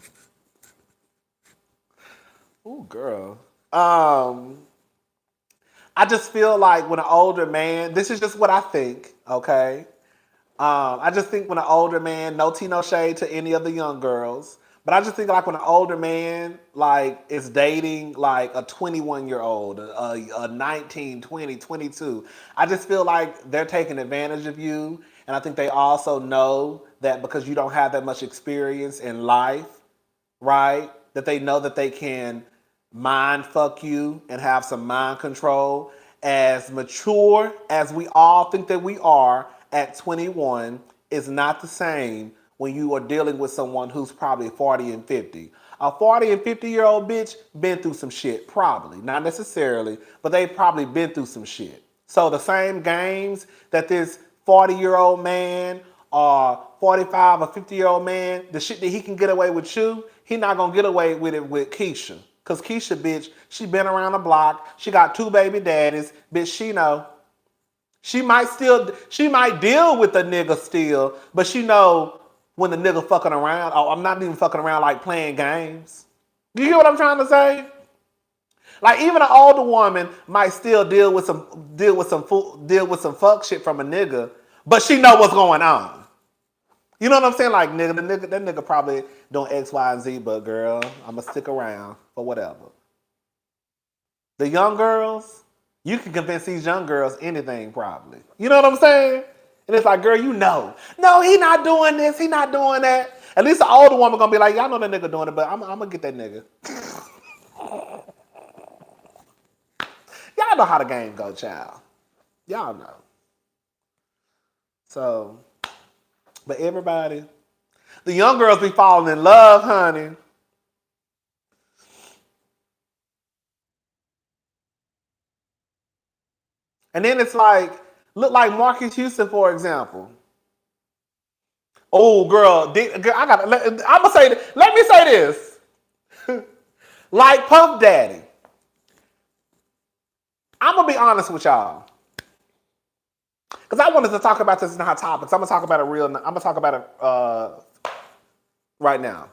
Ooh, girl. I just feel like when an older man, this is just what I think, okay? I just think when an older man, no tea, no shade to any of the young girls, but I just think like when an older man like is dating like a 21-year-old, a 19, 20, 22, I just feel like they're taking advantage of you. And I think they also know that because you don't have that much experience in life, right? That they know that they can mind fuck you and have some mind control. As mature as we all think that we are at 21 is not the same when you are dealing with someone who's probably 40 and 50. A 40 and 50-year-old bitch been through some shit, probably. Not necessarily, but they've probably been through some shit. So the same games that this 40-year-old man or 45 or 50-year-old man, the shit that he can get away with you, he not gonna get away with it with Keisha. Cause Keisha, bitch, she been around the block. She got 2 baby daddies. Bitch, she know. She might deal with the nigga still, but she know when the nigga fucking around. Oh, I'm not even fucking around like playing games. You get what I'm trying to say? Like even an older woman might still deal with some fuck shit from a nigga, but she know what's going on. You know what I'm saying? Like, that nigga probably doing X, Y, and Z, but girl, I'ma stick around for whatever. The young girls, you can convince these young girls anything probably. You know what I'm saying? And it's like, girl, you know. No, he not doing this, he not doing that. At least the older woman gonna be like, y'all know that nigga doing it, but I'm gonna get that nigga. Y'all know how the game go, child. Y'all know. So, but everybody, the young girls be falling in love, honey. And then it's like, look like Marcus Houston, for example. Oh, girl, I'm gonna say, let me say this. Like Puff Daddy. I'm gonna be honest with y'all. Because I wanted to talk about this in hot topics. I'm gonna talk about it right now.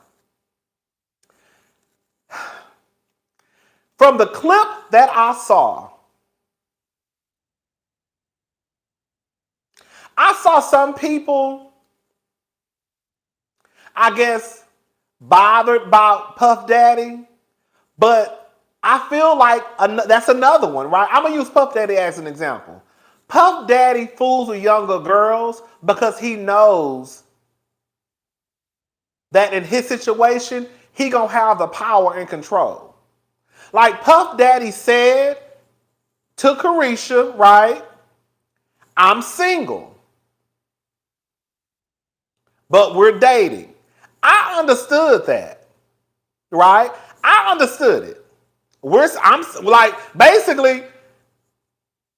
From the clip that I saw some people, I guess, bothered about Puff Daddy, but I feel like that's another one, right? I'm gonna use Puff Daddy as an example. Puff Daddy fools with younger girls because he knows that in his situation, he gonna have the power and control. Like Puff Daddy said to Caresha, right? I'm single, but we're dating. I understood that, right? I understood it.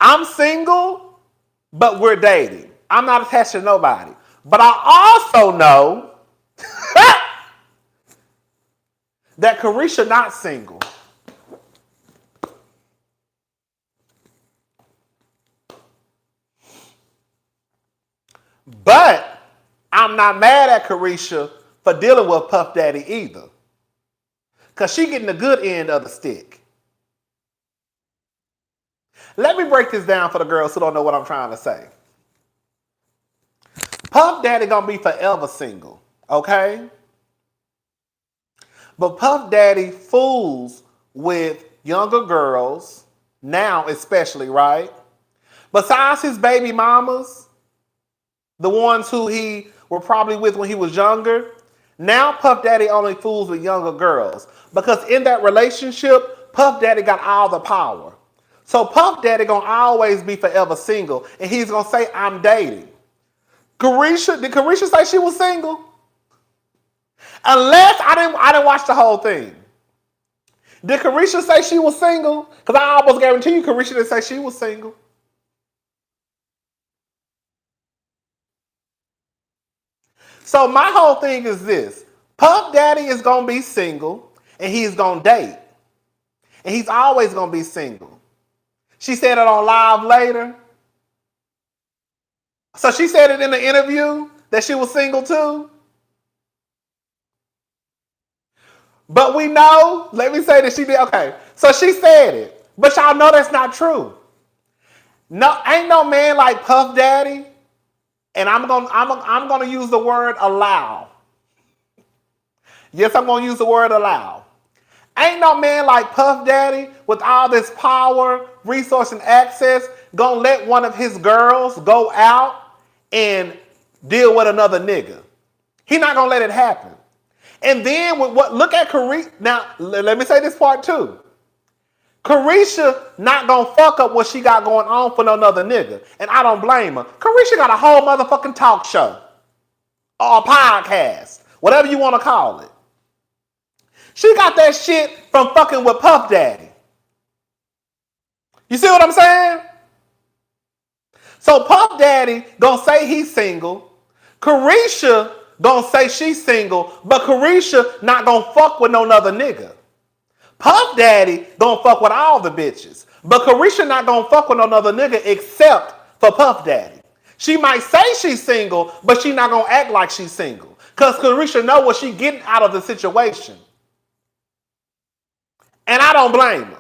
I'm single, but we're dating. I'm not attached to nobody. But I also know that Caresha not single. But I'm not mad at Caresha for dealing with Puff Daddy either. Because she getting the good end of the stick. Let me break this down for the girls who don't know what I'm trying to say. Puff Daddy gonna be forever single, okay? But Puff Daddy fools with younger girls, now especially, right? Besides his baby mamas, the ones who he were probably with when he was younger, now Puff Daddy only fools with younger girls. Because in that relationship, Puff Daddy got all the power. So Puff Daddy gonna always be forever single, and he's gonna say, I'm dating. Did Caresha say she was single? Unless I didn't watch the whole thing. Did Caresha say she was single? Because I almost guarantee you Caresha didn't say she was single. So my whole thing is this. Puff Daddy is going to be single, and he's going to date. And he's always going to be single. She said it on Live Later. So she said it in the interview that she was single too. But we know, let me say that she did, okay. So she said it. But y'all know that's not true. No, ain't no man like Puff Daddy. And I'm gonna use the word allow. Yes, I'm gonna use the word allow. Ain't no man like Puff Daddy with all this power, resource, and access gonna let one of his girls go out and deal with another nigga. He not gonna let it happen. And then look at Caresha. Now, let me say this part too. Caresha not gonna fuck up what she got going on for no other nigga. And I don't blame her. Caresha got a whole motherfucking talk show. Or a podcast. Whatever you want to call it. She got that shit from fucking with Puff Daddy. You see what I'm saying? So Puff Daddy gonna say he's single. Caresha gonna say she's single, but Caresha not gonna fuck with no other nigga. Puff Daddy gonna fuck with all the bitches, but Caresha not gonna fuck with no other nigga except for Puff Daddy. She might say she's single, but she not gonna act like she's single. Because Caresha know what she getting out of the situation. And I don't blame her.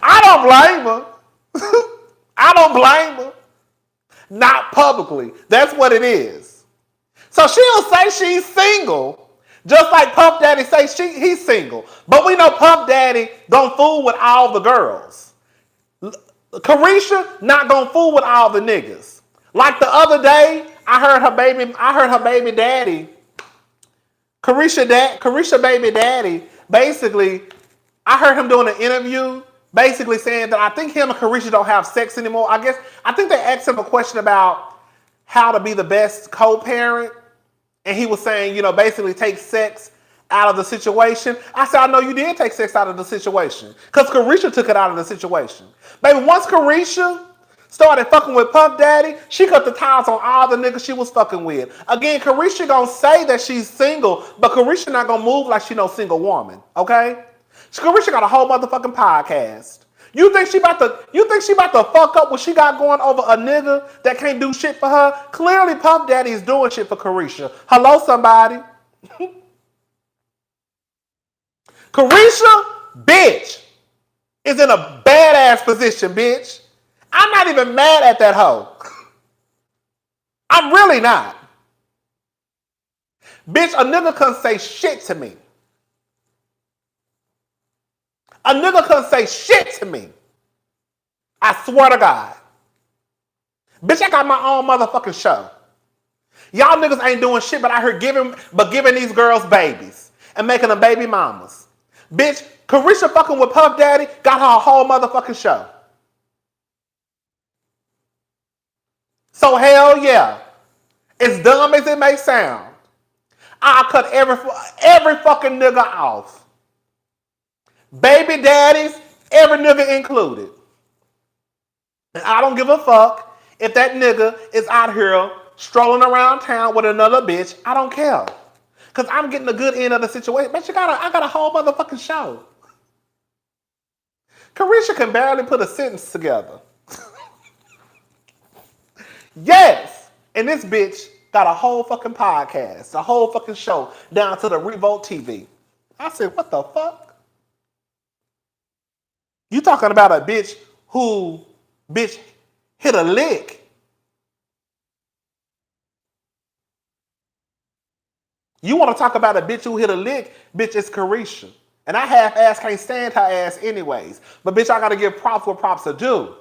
I don't blame her. I don't blame her. Not publicly. That's what it is. So she'll say she's single, just like Puff Daddy say he's single. But we know Puff Daddy don't fool with all the girls. Caresha not gonna fool with all the niggas. Like the other day, I heard her baby daddy, Caresha baby daddy, basically, I heard him doing an interview, basically saying that I think him and Caresha don't have sex anymore. I think they asked him a question about how to be the best co-parent, and he was saying, you know, basically take sex out of the situation. I said, I know you did take sex out of the situation, because Caresha took it out of the situation. Baby, once Caresha started fucking with Puff Daddy, she cut the ties on all the niggas she was fucking with. Again, Caresha gonna say that she's single, but Caresha not gonna move like she no single woman, okay? Caresha got a whole motherfucking podcast. You think she about to fuck up what she got going over a nigga that can't do shit for her? Clearly Puff Daddy is doing shit for Caresha. Hello, somebody. Caresha, bitch, is in a badass position, bitch. I'm not even mad at that hoe. I'm really not. Bitch, a nigga couldn't say shit to me. A nigga couldn't say shit to me. I swear to God. Bitch, I got my own motherfucking show. Y'all niggas ain't doing shit but I heard giving these girls babies and making them baby mamas. Bitch, Caresha fucking with Puff Daddy got her a whole motherfucking show. So hell yeah. As dumb as it may sound, I'll cut every fucking nigga off. Baby daddies, every nigga included. And I don't give a fuck if that nigga is out here strolling around town with another bitch. I don't care. Because I'm getting the good end of the situation. Bitch, I got a whole motherfucking show. Caresha can barely put a sentence together. Yes. And this bitch got a whole fucking podcast, a whole fucking show, down to the Revolt TV. I said, what the fuck? You talking about a bitch who, bitch, hit a lick. You want to talk about a bitch who hit a lick? Bitch, it's Caresha. And I half-ass can't stand her ass anyways. But bitch, I got to give props where props are due.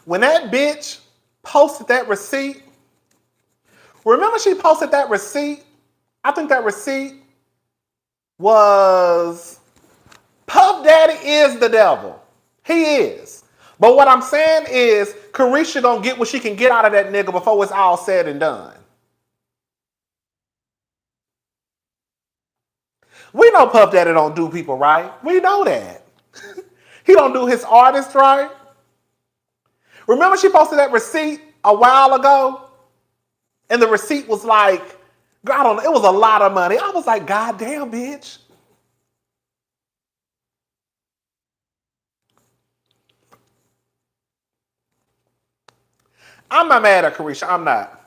When that bitch posted that receipt, remember she posted that receipt? I think that receipt was, Puff Daddy is the devil. He is. But what I'm saying is, Caresha gonna get what she can get out of that nigga before it's all said and done. We know Puff Daddy don't do people right. We know that. He don't do his artists right. Remember she posted that receipt a while ago? And the receipt was like, I don't know, it was a lot of money. I was like, God damn, bitch. I'm not mad at Caresha. I'm not.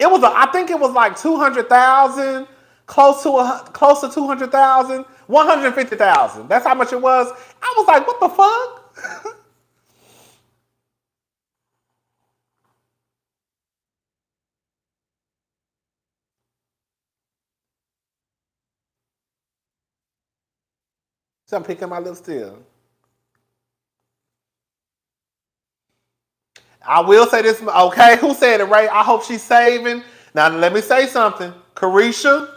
I think it was like 200,000, close to 200,000, 150,000. That's how much it was. I was like, what the fuck? So I'm picking my lips still. I will say this, okay? Who said it, right? I hope she's saving. Now, let me say something. Caresha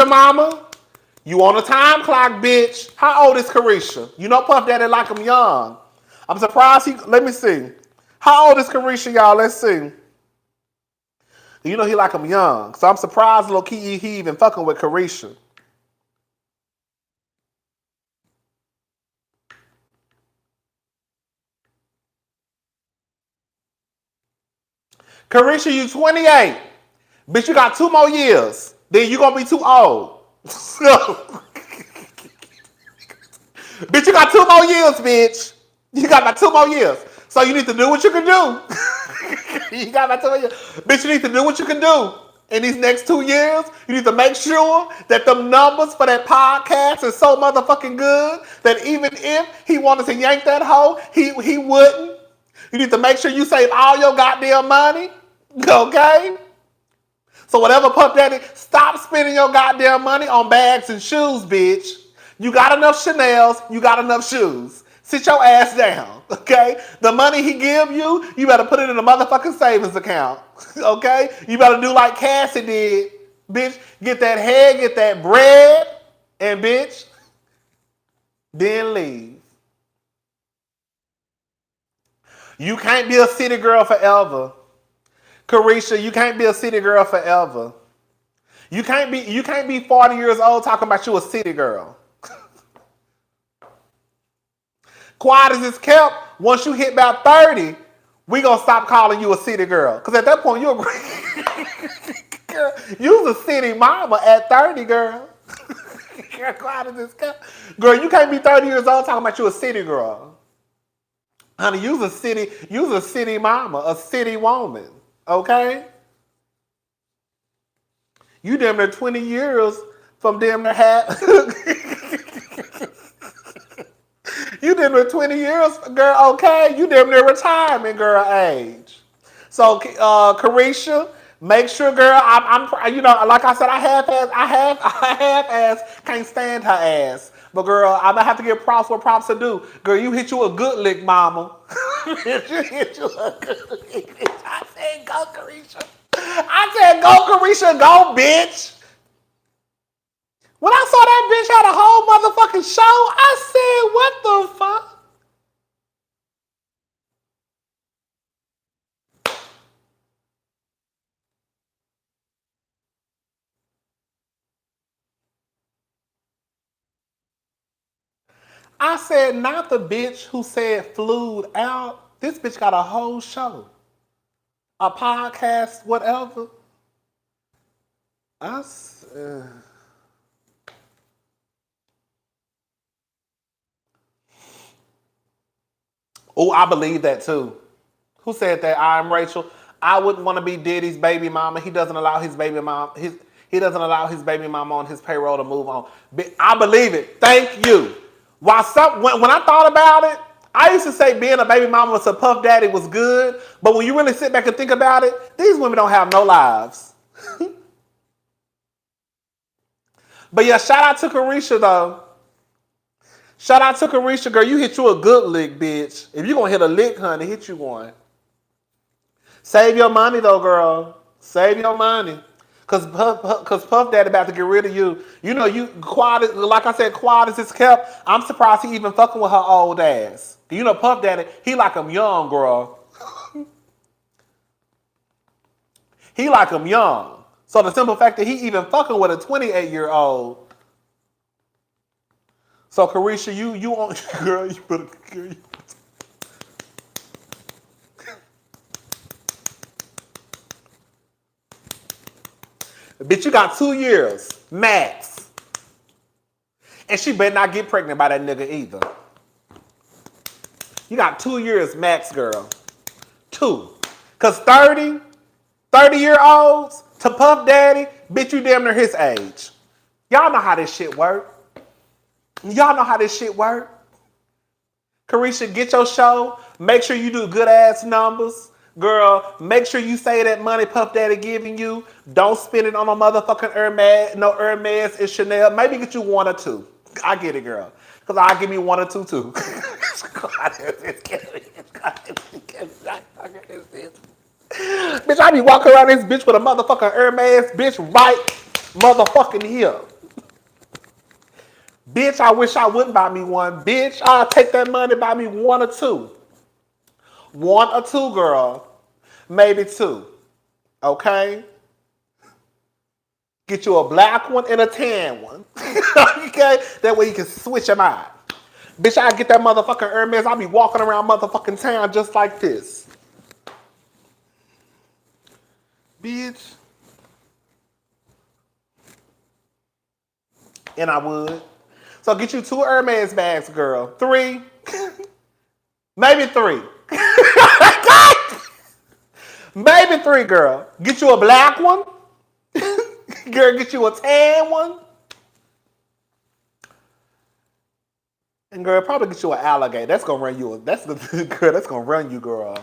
mama, you on a time clock, bitch. How old is Caresha? You know Puff Daddy like him young. I'm surprised let me see. How old is Caresha, y'all? Let's see. You know he like him young. So I'm surprised little he even fucking with Caresha. Caresha, you 28. Bitch, you got 2 more years. Then you gonna be too old. So, bitch, you got 2 more years, bitch. You got about 2 more years. So you need to do what you can do. You got about 2 more years. Bitch, you need to do what you can do. In these next 2 years, you need to make sure that them numbers for that podcast is so motherfucking good that even if he wanted to yank that hoe, he wouldn't. You need to make sure you save all your goddamn money. Okay? So whatever Puff Daddy, stop spending your goddamn money on bags and shoes, bitch. You got enough Chanel's, you got enough shoes. Sit your ass down, okay? The money he give you, you better put it in a motherfucking savings account, okay? You better do like Cassie did, bitch. Get that head, get that bread, and bitch, then leave. You can't be a city girl forever. Caresha, you can't be a city girl forever. You can't be 40 years old talking about you a city girl. Quiet as it's kept, once you hit about 30, we gonna stop calling you a city girl. Cause at that point you're girl, you's a city mama at 30, girl. Quiet as it's kept. Girl, you can't be 30 years old talking about you a city girl. Honey, you's a city mama, a city woman. Okay? You damn near 20 years from damn near half. You damn near 20 years, girl, okay? You damn near retirement, girl, age. So, Caresha, make sure, girl, I'm you know, like I said, I half-ass can't stand her ass. But, girl, I'm going to have to give props what props to do. Girl, you hit you a good lick, mama. You hit you a good lick. I said, go, Caresha. I said, go, Caresha, go, bitch. When I saw that bitch had a whole motherfucking show, I said, what the fuck? I said, not the bitch who said flued out. This bitch got a whole show. A podcast, whatever. I said... Oh, I believe that too. Who said that? I'm Rachel. I wouldn't want to be Diddy's baby mama. He doesn't allow his baby mom. He doesn't allow his baby mama on his payroll to move on. I believe it. Thank you. When I thought about it, I used to say being a baby mama to Puff Daddy was good, but when you really sit back and think about it, these women don't have no lives. But yeah, shout out to Caresha though. Shout out to Caresha, girl. You hit you a good lick, bitch. If you gonna hit a lick, honey, hit you one. Save your money though, girl. Save your money. Cause Puff Daddy about to get rid of you. You know, you quiet, like I said, quiet as it's kept. I'm surprised he even fucking with her old ass. You know, Puff Daddy, he like him young, girl. He like him young. So the simple fact that he even fucking with a 28-year-old. So Caresha, you on girl, you better girl. Bitch, you got 2 years, max. And she better not get pregnant by that nigga either. You got 2 years max, girl. 2. Cause 30-year-olds to Puff Daddy, bitch, you damn near his age. Y'all know how this shit work. Y'all know how this shit work. Caresha, get your show. Make sure you do good ass numbers. Girl, make sure you say that money Puff Daddy giving you. Don't spend it on a motherfucking Hermes and Chanel. Maybe get you 1 or 2. I get it, girl. Because I'll give me 1 or 2 too. Bitch, I be walking around this bitch with a motherfucking Hermes bitch right motherfucking here. Bitch, I wish I wouldn't buy me one. Bitch, I'll take that money, buy me 1 or 2. 1 or 2, girl. Maybe 2. Okay? Get you a black one and a tan one. Okay? That way you can switch them out. Bitch, I get that motherfucking Hermes. I'll be walking around motherfucking town just like this. Bitch. And I would. So get you 2 Hermes bags, girl. 3. Maybe 3. Maybe 3, girl. Get you a black one. Girl, get you a tan one. And girl, probably get you an alligator. That's gonna run you. That's gonna run you, girl.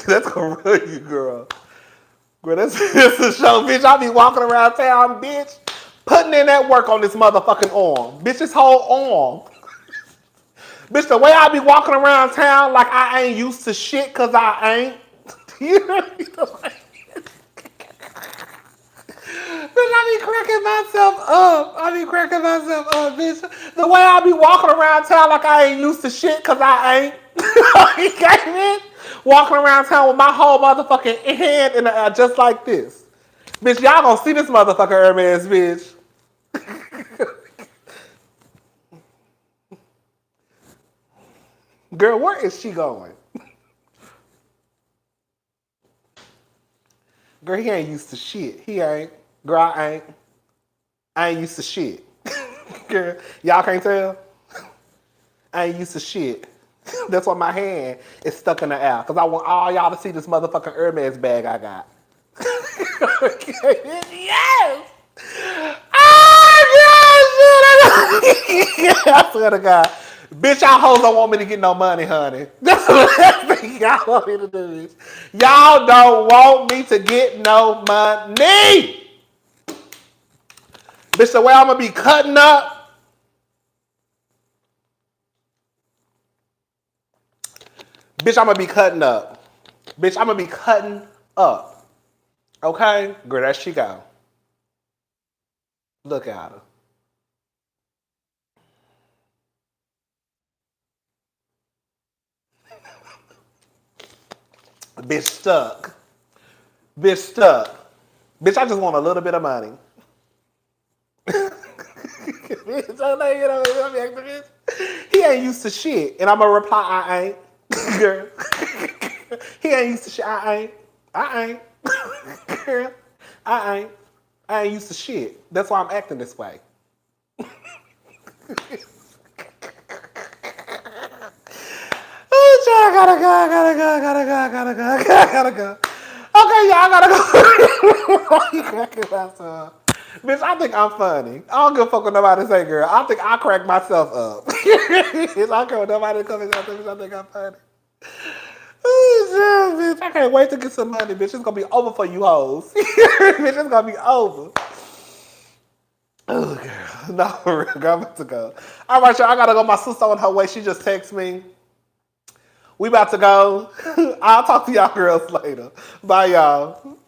That's gonna run you, girl. Girl, that's a show, bitch. I be walking around town, bitch, putting in that work on this motherfucking arm. Bitch, this whole arm. Bitch, the way I be walking around town like I ain't used to shit cause I ain't. You know what Bitch, I be cracking myself up. Bitch. The way I be walking around town like I ain't used to shit cause I ain't. You get me? Walking around town with my whole motherfucking hand in the air just like this. Bitch, y'all gonna see this motherfucker Hermes, bitch. Girl, where is she going? Girl, he ain't used to shit. He ain't. Girl, I ain't used to shit. Girl, y'all can't tell? I ain't used to shit. That's why my hand is stuck in the air. Because I want all y'all to see this motherfucking Hermes bag I got. Yes! Oh, yes! I swear to God. Bitch, y'all hoes don't want me to get no money, honey. That's the last thing y'all want me to do. Y'all don't want me to get no money. Bitch, the way I'm going to be cutting up. Bitch, I'm going to be cutting up. Bitch, I'm going to be cutting up. Okay? Girl, there she go. Look at her. Bitch stuck. Bitch stuck. Bitch, I just want a little bit of money. Bitch, he ain't used to shit. And I'm going to reply, I ain't. Girl. He ain't used to shit. I ain't. Girl. I ain't used to shit. That's why I'm acting this way. I gotta go. Okay, y'all, I gotta go. You cracking myself. Bitch, I think I'm funny. I don't give a fuck what nobody say, girl. I think I crack myself up. I don't care what nobody come and say, bitch, I think I'm funny. Oh, bitch, I can't wait to get some money, bitch. It's gonna be over for you hoes. Bitch, it's gonna be over. Oh, girl. No, for real, girl, I'm about to go. All right, y'all, I gotta go. My sister on her way. She just texted me. We about to go. I'll talk to y'all girls later. Bye, y'all.